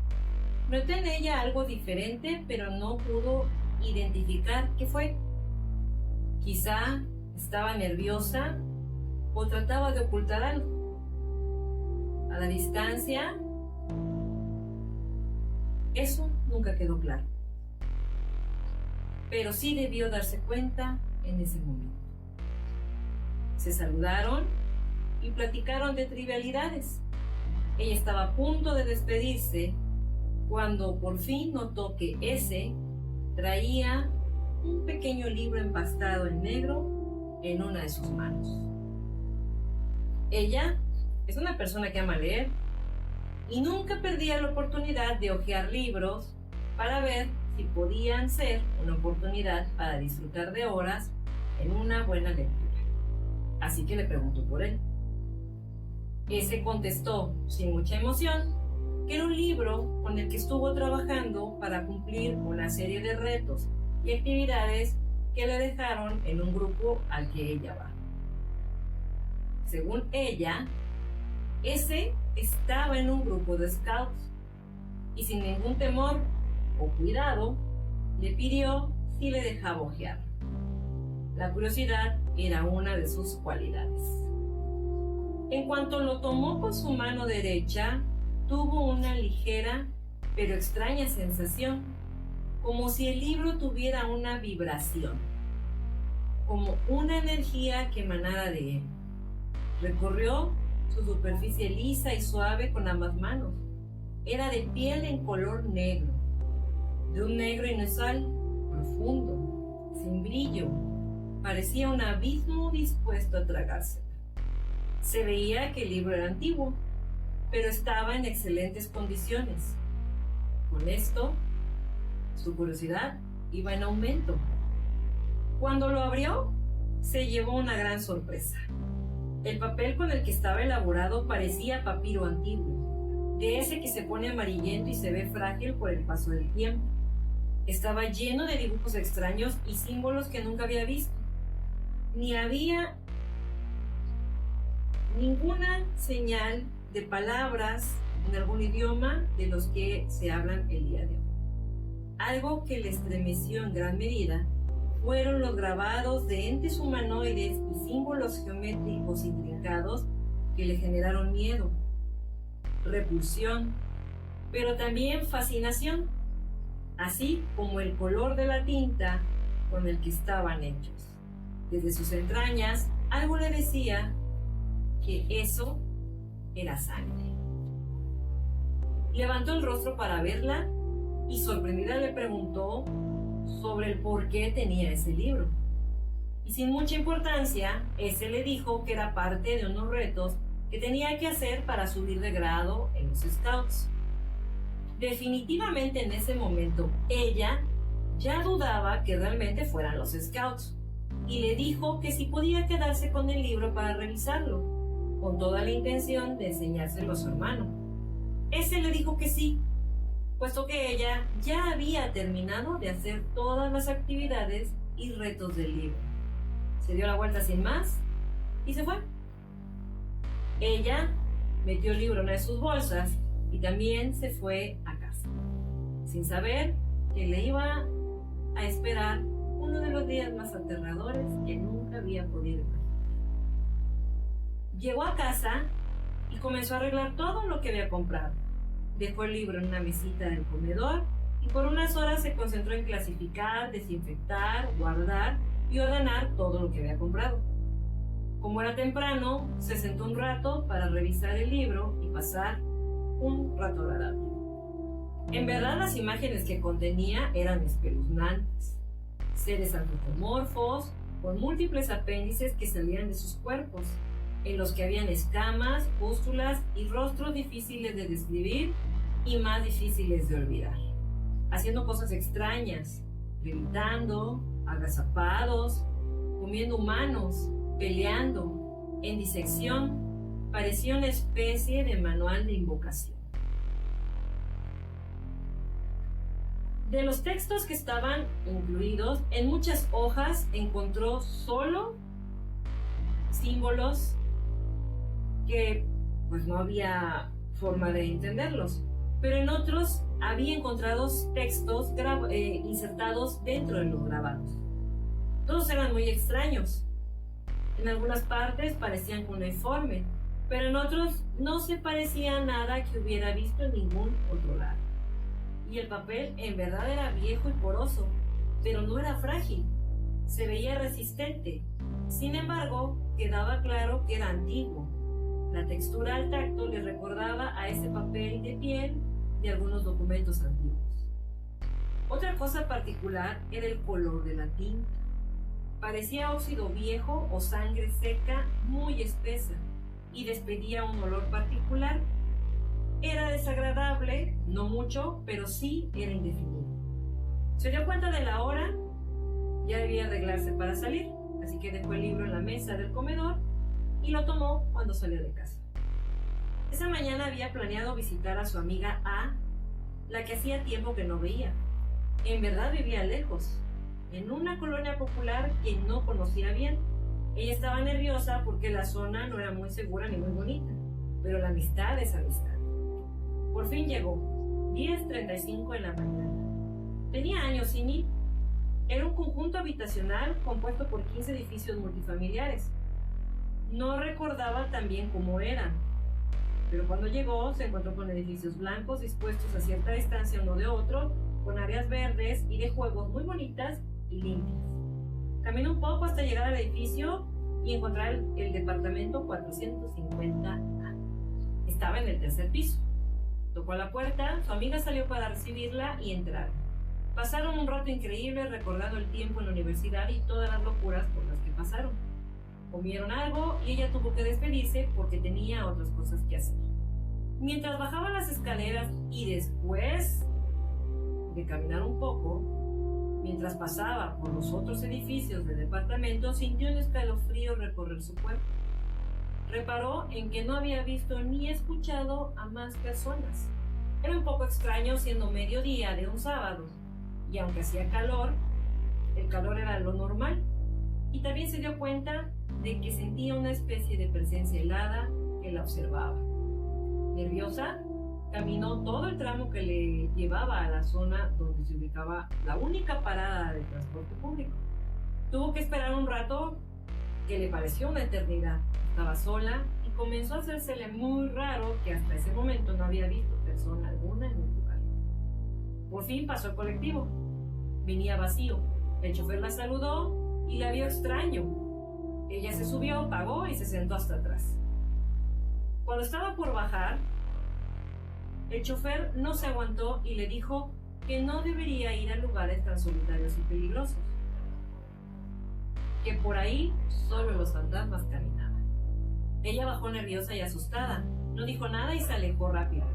notó en ella algo diferente, pero no pudo identificar qué fue. Quizá estaba nerviosa o trataba de ocultar algo. A la distancia, eso nunca quedó claro. Pero sí debió darse cuenta en ese momento. Se saludaron y platicaron de trivialidades. Ella estaba a punto de despedirse cuando por fin notó que ese traía un pequeño libro empastado en negro en una de sus manos. Ella es una persona que ama leer y nunca perdía la oportunidad de hojear libros para ver si podían ser una oportunidad para disfrutar de horas en una buena lectura. Así que le preguntó por él. Ese contestó sin mucha emoción que era un libro con el que estuvo trabajando para cumplir una serie de retos y actividades que le dejaron en un grupo al que ella va. Según ella, ese estaba en un grupo de scouts y sin ningún temor o cuidado le pidió si le dejaba hojear. La curiosidad era una de sus cualidades. En cuanto lo tomó con su mano derecha, tuvo una ligera pero extraña sensación, como si el libro tuviera una vibración, como una energía que emanara de él. Recorrió su superficie lisa y suave con ambas manos. Era de piel en color negro, de un negro inusual, profundo, sin brillo. Parecía un abismo dispuesto a tragársela. Se veía que el libro era antiguo, pero estaba en excelentes condiciones. Con esto, su curiosidad iba en aumento. Cuando lo abrió, se llevó una gran sorpresa. El papel con el que estaba elaborado parecía papiro antiguo, de ese que se pone amarillento y se ve frágil por el paso del tiempo. Estaba lleno de dibujos extraños y símbolos que nunca había visto. Ni había ninguna señal de palabras en algún idioma de los que se hablan el día de hoy. Algo que le estremeció en gran medida fueron los grabados de entes humanoides y símbolos geométricos intrincados que le generaron miedo, repulsión, pero también fascinación, así como el color de la tinta con el que estaban hechos. Desde sus entrañas, algo le decía que eso era sangre. Levantó el rostro para verla y sorprendida le preguntó sobre el por qué tenía ese libro. Y sin mucha importancia, ese le dijo que era parte de unos retos que tenía que hacer para subir de grado en los scouts. Definitivamente en ese momento ella ya dudaba que realmente fueran los scouts y le dijo que si podía quedarse con el libro para revisarlo, con toda la intención de enseñárselo a su hermano. Ese le dijo que sí, puesto que ella ya había terminado de hacer todas las actividades y retos del libro. Se dio la vuelta sin más y se fue. Ella metió el libro en una de sus bolsas y también se fue a casa, sin saber que le iba a esperar uno de los días más aterradores que nunca había podido imaginar. Llegó a casa y comenzó a arreglar todo lo que había comprado. Dejó el libro en una mesita del comedor y por unas horas se concentró en clasificar, desinfectar, guardar y ordenar todo lo que había comprado. Como era temprano, se sentó un rato para revisar el libro y pasar un rato agradable. En verdad, las imágenes que contenía eran espeluznantes. Seres antropomorfos, con múltiples apéndices que salían de sus cuerpos, en los que habían escamas, pústulas y rostros difíciles de describir y más difíciles de olvidar, haciendo cosas extrañas, gritando, agazapados, comiendo humanos, peleando, en disección. Parecía una especie de manual de invocación. De los textos que estaban incluidos, en muchas hojas encontró solo símbolos que pues no había forma de entenderlos, pero en otros había encontrado textos insertados dentro de los grabados. Todos eran muy extraños. En algunas partes parecían cuneiforme, pero en otros no se parecía a nada que hubiera visto en ningún otro lado. Y el papel en verdad era viejo y poroso, pero no era frágil. Se veía resistente. Sin embargo, quedaba claro que era antiguo. La textura al tacto le recordaba a ese papel de piel de algunos documentos antiguos. Otra cosa particular era el color de la tinta. Parecía óxido viejo o sangre seca muy espesa y despedía un olor particular. Era desagradable, no mucho, pero sí era indefinido. Se dio cuenta de la hora, ya debía arreglarse para salir, así que dejó el libro en la mesa del comedor y lo tomó cuando salió de casa. Esa mañana había planeado visitar a su amiga A, la que hacía tiempo que no veía. En verdad vivía lejos, en una colonia popular que no conocía bien. Ella estaba nerviosa porque la zona no era muy segura ni muy bonita, pero la amistad es amistad. Por fin llegó, 10:35 de la mañana. Tenía años sin ir. Era un conjunto habitacional compuesto por 15 edificios multifamiliares. No recordaba tan bien cómo eran, pero cuando llegó se encontró con edificios blancos dispuestos a cierta distancia uno de otro, con áreas verdes y de juegos muy bonitas y limpias. Caminó un poco hasta llegar al edificio y encontrar el departamento 450A. Estaba en el tercer piso. Tocó a la puerta, su amiga salió para recibirla y entraron. Pasaron un rato increíble recordando el tiempo en la universidad y todas las locuras por las que pasaron. Comieron algo y ella tuvo que despedirse porque tenía otras cosas que hacer. Mientras bajaba las escaleras y después de caminar un poco, mientras pasaba por los otros edificios del departamento, sintió un escalofrío recorrer su cuerpo. Reparó en que no había visto ni escuchado a más personas. Era un poco extraño siendo mediodía de un sábado, y aunque hacía calor, el calor era lo normal. Y también se dio cuenta de que sentía una especie de presencia helada que la observaba. Nerviosa, caminó todo el tramo que le llevaba a la zona donde se ubicaba la única parada de transporte público. Tuvo que esperar un rato que le pareció una eternidad. Estaba sola y comenzó a hacérsele muy raro que hasta ese momento no había visto persona alguna en el lugar. Por fin pasó el colectivo. Venía vacío. El chofer la saludó y la vio extraño. Ella se subió, pagó y se sentó hasta atrás. Cuando estaba por bajar, el chofer no se aguantó y le dijo que no debería ir a lugares tan solitarios y peligrosos, que por ahí solo los fantasmas caminaban. Ella bajó nerviosa y asustada, no dijo nada y se alejó rápido,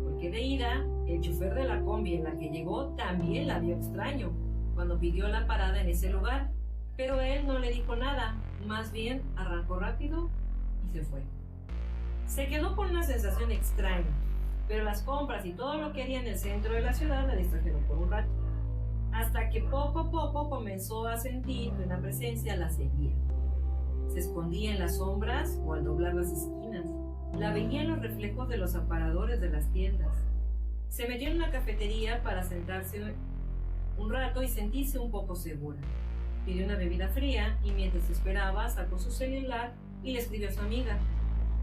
porque de ida, el chofer de la combi en la que llegó también la vio extraño cuando pidió la parada en ese lugar, pero él no le dijo nada, más bien arrancó rápido y se fue. Se quedó con una sensación extraña, pero las compras y todo lo que haría en el centro de la ciudad la distrajeron por un rato, hasta que poco a poco comenzó a sentir que una presencia la seguía. Se escondía en las sombras o al doblar las esquinas. La veía en los reflejos de los aparadores de las tiendas. Se metió en una cafetería para sentarse un rato y sentirse un poco segura. Pidió una bebida fría y mientras esperaba sacó su celular y le escribió a su amiga.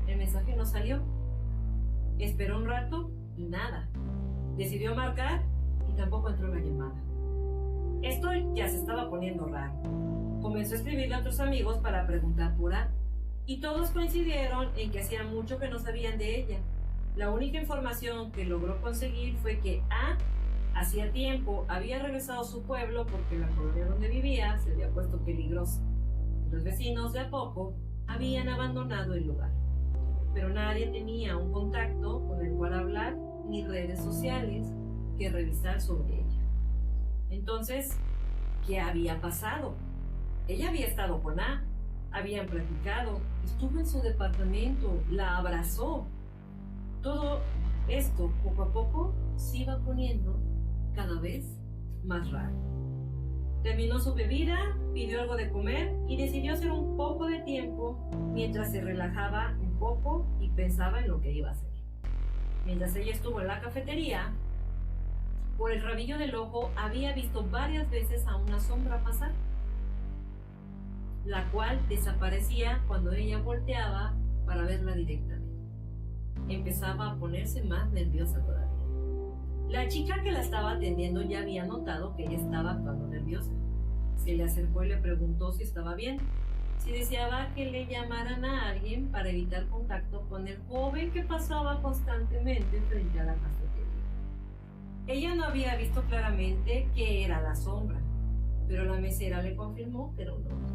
El mensaje no salió. Esperó un rato y nada. Decidió marcar y tampoco entró la llamada. Esto ya se estaba poniendo raro. Comenzó a escribirle a otros amigos para preguntar por A, y todos coincidieron en que hacía mucho que no sabían de ella. La única información que logró conseguir fue que A hacía tiempo había regresado a su pueblo porque la colonia donde vivía se había puesto peligrosa. Los vecinos de a poco habían abandonado el lugar, pero nadie tenía un contacto con el cual hablar ni redes sociales que revisar sobre ella. Entonces, ¿qué había pasado? Ella había estado con A, habían platicado, estuvo en su departamento, la abrazó. Todo esto, poco a poco, se iba poniendo cada vez más raro. Terminó su bebida, pidió algo de comer y decidió hacer un poco de tiempo mientras se relajaba un poco y pensaba en lo que iba a hacer. Mientras ella estuvo en la cafetería, por el rabillo del ojo había visto varias veces a una sombra pasar, la cual desaparecía cuando ella volteaba para verla directamente. Empezaba a ponerse más nerviosa todavía. La chica que la estaba atendiendo ya había notado que ella estaba actuando nerviosa. Se le acercó y le preguntó si estaba bien, si deseaba que le llamaran a alguien para evitar contacto con el joven que pasaba constantemente frente a la cafetería. Ella no había visto claramente qué era la sombra, pero la mesera le confirmó que era un hombre.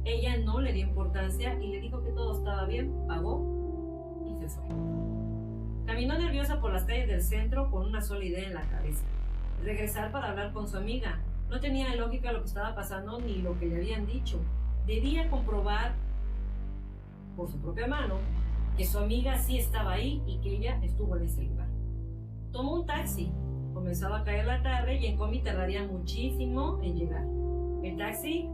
Ella no le dio importancia y le dijo que todo estaba bien, pagó y se fue. Caminó nerviosa por las calles del centro con una sola idea en la cabeza: regresar para hablar con su amiga. No tenía lógica lo que estaba pasando ni lo que le habían dicho. Debía comprobar por su propia mano que su amiga sí estaba ahí y que ella estuvo en ese lugar. Tomó un taxi. Comenzaba a caer la tarde y en combi tardaría muchísimo en llegar. El taxi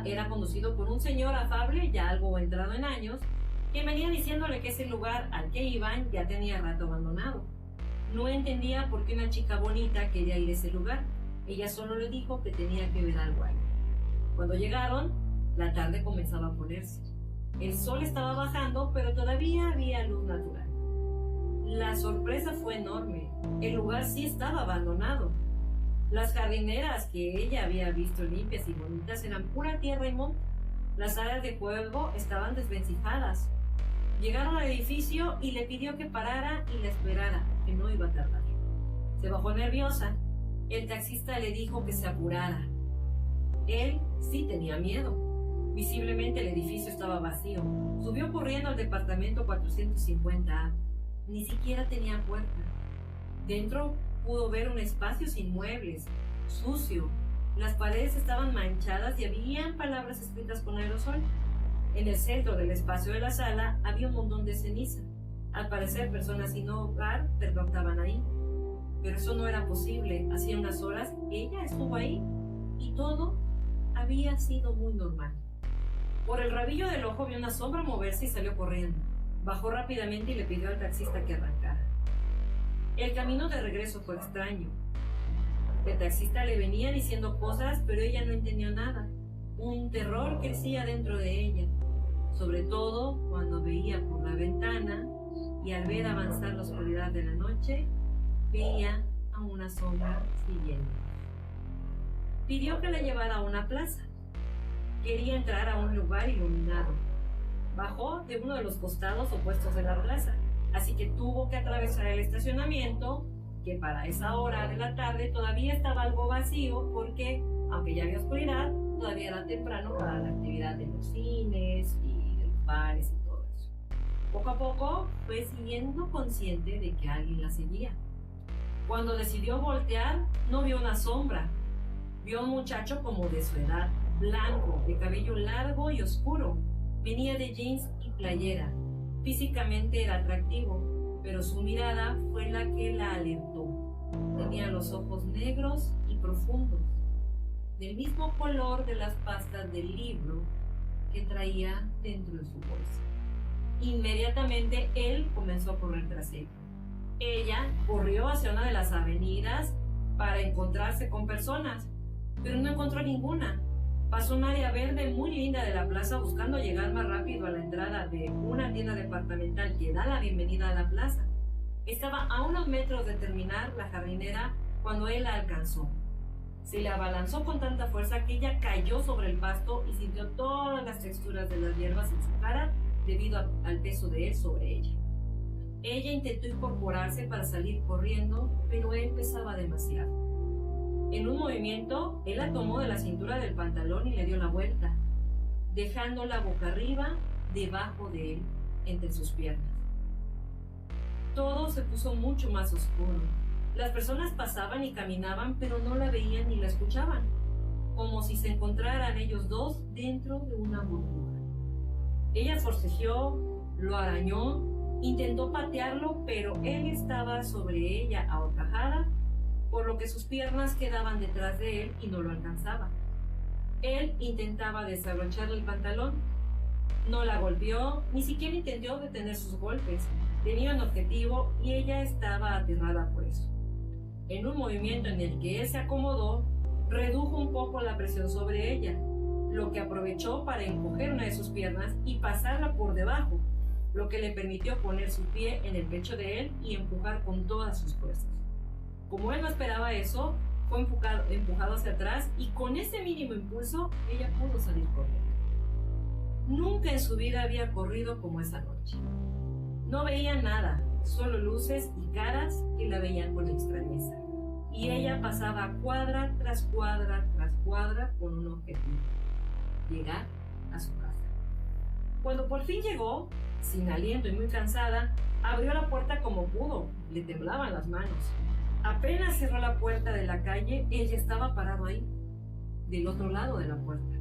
era conducido por un señor afable, ya algo entrado en años, que venía diciéndole que ese lugar al que iban ya tenía rato abandonado. No entendía por qué una chica bonita quería ir a ese lugar. Ella solo le dijo que tenía que ver algo ahí. Cuando llegaron, la tarde comenzaba a ponerse. El sol estaba bajando, pero todavía había luz natural. La sorpresa fue enorme. El lugar sí estaba abandonado. Las jardineras que ella había visto limpias y bonitas eran pura tierra y monte. Las áreas de juego estaban desvencijadas. Llegaron al edificio y le pidió que parara y la esperara, que no iba a tardar. Se bajó nerviosa. El taxista le dijo que se apurara. Él sí tenía miedo. Visiblemente el edificio estaba vacío. Subió corriendo al departamento 450A. Ni siquiera tenía puerta. Dentro pudo ver un espacio sin muebles, sucio. Las paredes estaban manchadas y habían palabras escritas con aerosol. En el centro del espacio de la sala había un montón de ceniza. Al parecer, personas sin hogar pernoctaban ahí. Pero eso no era posible. Hacía unas horas ella estuvo ahí y todo había sido muy normal. Por el rabillo del ojo vio una sombra moverse y salió corriendo. Bajó rápidamente y le pidió al taxista que arrancara. El camino de regreso fue extraño. El taxista le venía diciendo cosas, pero ella no entendió nada. Un terror crecía dentro de ella, sobre todo cuando veía por la ventana y al ver avanzar la oscuridad de la noche, veía a una sombra siguiendo. Pidió que la llevara a una plaza. Quería entrar a un lugar iluminado. Bajó de uno de los costados opuestos de la plaza, así que tuvo que atravesar el estacionamiento, que para esa hora de la tarde todavía estaba algo vacío porque, aunque ya había oscuridad, todavía era temprano para la actividad de los cines y de los bares y todo eso. Poco a poco fue siendo consciente de que alguien la seguía. Cuando decidió voltear, no vio una sombra. Vio a un muchacho como de su edad, blanco, de cabello largo y oscuro. Venía de jeans y playera. Físicamente era atractivo, pero su mirada fue la que la alertó. Tenía los ojos negros y profundos, del mismo color de las pastas del libro que traía dentro de su bolsa. Inmediatamente él comenzó a correr tras ella. Ella corrió hacia una de las avenidas para encontrarse con personas, pero no encontró ninguna. Pasó un área verde muy linda de la plaza buscando llegar más rápido a la entrada de una tienda departamental que da la bienvenida a la plaza. Estaba a unos metros de terminar la jardinera cuando él la alcanzó. Se le abalanzó con tanta fuerza que ella cayó sobre el pasto y sintió todas las texturas de las hierbas en su cara debido al peso de él sobre ella. Ella intentó incorporarse para salir corriendo, pero él pesaba demasiado. En un movimiento, él la tomó de la cintura del pantalón y le dio la vuelta, dejándola boca arriba, debajo de él, entre sus piernas. Todo se puso mucho más oscuro. Las personas pasaban y caminaban, pero no la veían ni la escuchaban, como si se encontraran ellos dos dentro de una burbuja. Ella forcejeó, lo arañó, intentó patearlo, pero él estaba sobre ella ahorcajada, por lo que sus piernas quedaban detrás de él y no lo alcanzaba. Él intentaba desabrocharle el pantalón. No la golpeó, ni siquiera intentó detener sus golpes. Tenía un objetivo y ella estaba aterrada por eso. En un movimiento en el que él se acomodó, redujo un poco la presión sobre ella, lo que aprovechó para encoger una de sus piernas y pasarla por debajo, lo que le permitió poner su pie en el pecho de él y empujar con todas sus fuerzas. Como él no esperaba eso, fue empujado hacia atrás y con ese mínimo impulso, ella pudo salir corriendo. Nunca en su vida había corrido como esa noche. No veía nada, solo luces y caras que la veían con extrañeza. Y ella pasaba cuadra tras cuadra tras cuadra con un objetivo: llegar a su casa. Cuando por fin llegó, sin aliento y muy cansada, abrió la puerta como pudo, le temblaban las manos. Apenas cerró la puerta de la calle, ella estaba parado ahí, del otro lado de la puerta.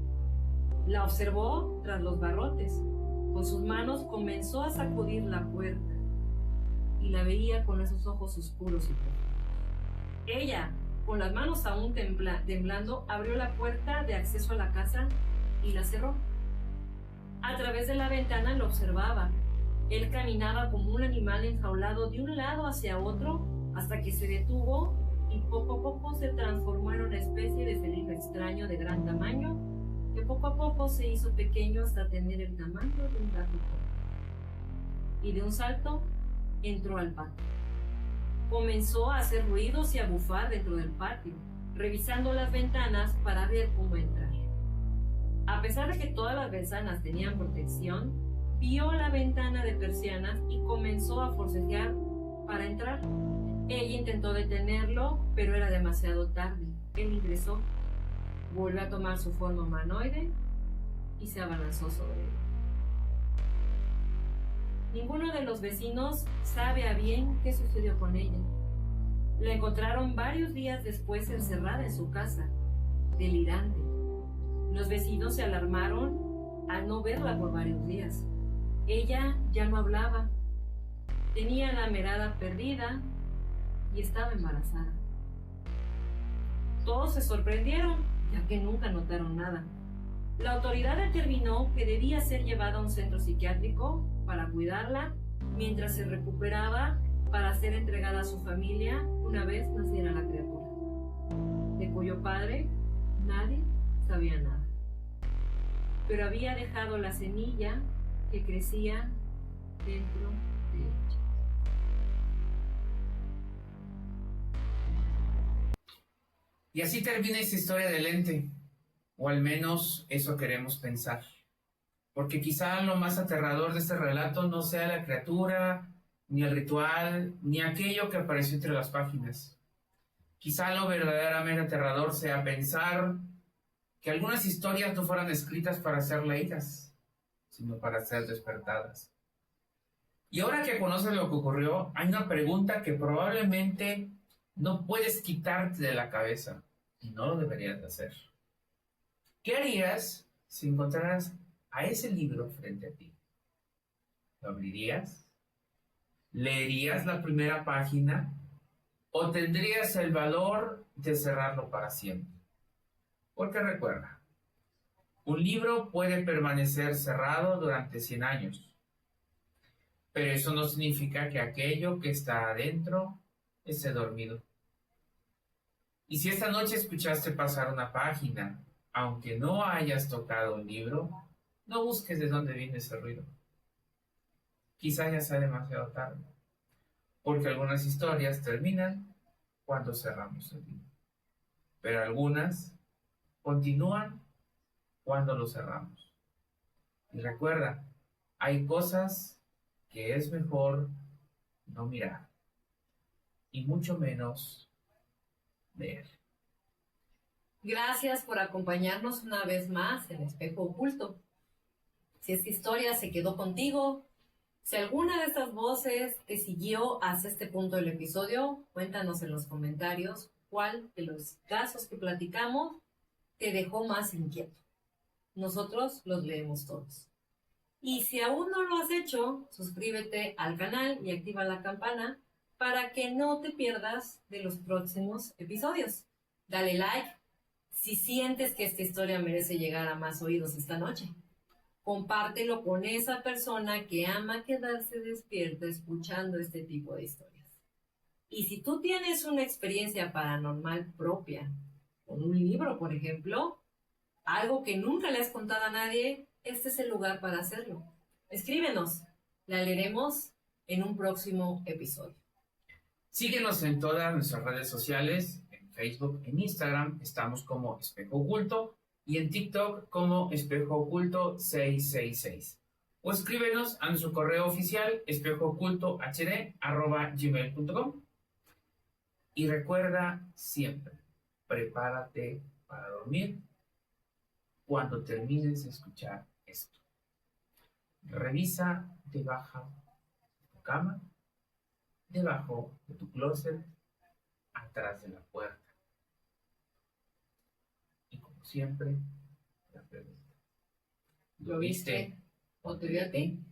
La observó tras los barrotes. Con sus manos comenzó a sacudir la puerta y la veía con esos ojos oscuros y profundos. Ella, con las manos aún temblando, abrió la puerta de acceso a la casa y la cerró. A través de la ventana lo observaba. Él caminaba como un animal enjaulado de un lado hacia otro hasta que se detuvo y poco a poco se transformó en una especie de felino extraño de gran tamaño que poco a poco se hizo pequeño hasta tener el tamaño de un gato. Y de un salto entró al patio. Comenzó a hacer ruidos y a bufar dentro del patio, revisando las ventanas para ver cómo entrar. A pesar de que todas las ventanas tenían protección, vio la ventana de persianas y comenzó a forcejear para entrar. Ella intentó detenerlo, pero era demasiado tarde. Él ingresó, volvió a tomar su forma humanoide y se abalanzó sobre él. Ninguno de los vecinos sabe a bien qué sucedió con ella. La encontraron varios días después encerrada en su casa, delirante. Los vecinos se alarmaron al no verla por varios días. Ella ya no hablaba, tenía la mirada perdida y estaba embarazada. Todos se sorprendieron, ya que nunca notaron nada. La autoridad determinó que debía ser llevada a un centro psiquiátrico para cuidarla mientras se recuperaba para ser entregada a su familia una vez naciera la criatura, de cuyo padre nadie sabía nada. Pero había dejado la semilla que crecía dentro de ella. Y así termina esta historia del ente, o al menos eso queremos pensar. Porque quizá lo más aterrador de este relato no sea la criatura, ni el ritual, ni aquello que apareció entre las páginas. Quizá lo verdaderamente aterrador sea pensar que algunas historias no fueron escritas para ser leídas, sino para ser despertadas. Y ahora que conoces lo que ocurrió, hay una pregunta que probablemente no puedes quitarte de la cabeza, y no lo deberías de hacer. ¿Qué harías si encontraras a ese libro frente a ti? ¿Lo abrirías? ¿Leerías la primera página? ¿O tendrías el valor de cerrarlo para siempre? Porque recuerda, un libro puede permanecer cerrado durante 100 años, pero eso no significa que aquello que está adentro esté dormido. Y si esta noche escuchaste pasar una página, aunque no hayas tocado un libro, no busques de dónde viene ese ruido. Quizá ya sea demasiado tarde, porque algunas historias terminan cuando cerramos el libro. pero algunas continúan cuando lo cerramos. Y recuerda, hay cosas que es mejor no mirar y mucho menos leer. Gracias por acompañarnos una vez más en Espejo Oculto. Si esta historia se quedó contigo, si alguna de estas voces te siguió hasta este punto del episodio, cuéntanos en los comentarios cuál de los casos que platicamos te dejó más inquieto. Nosotros los leemos todos. Y si aún no lo has hecho, suscríbete al canal y activa la campana para que no te pierdas de los próximos episodios. Dale like si sientes que esta historia merece llegar a más oídos esta noche. Compártelo con esa persona que ama quedarse despierta escuchando este tipo de historias. Y si tú tienes una experiencia paranormal propia, con un libro, por ejemplo, algo que nunca le has contado a nadie, este es el lugar para hacerlo. Escríbenos, la leeremos en un próximo episodio. Síguenos en todas nuestras redes sociales, en Facebook, en Instagram, estamos como Espejo Oculto, y en TikTok como Espejo Oculto 666. O escríbenos a nuestro correo oficial espejoocultohd@gmail.com. Y recuerda siempre, prepárate para dormir cuando termines de escuchar esto. Revisa debajo de tu cama, debajo de tu closet, atrás de la puerta. Y como siempre, la pregunta: ¿Lo viste o te vio a ti?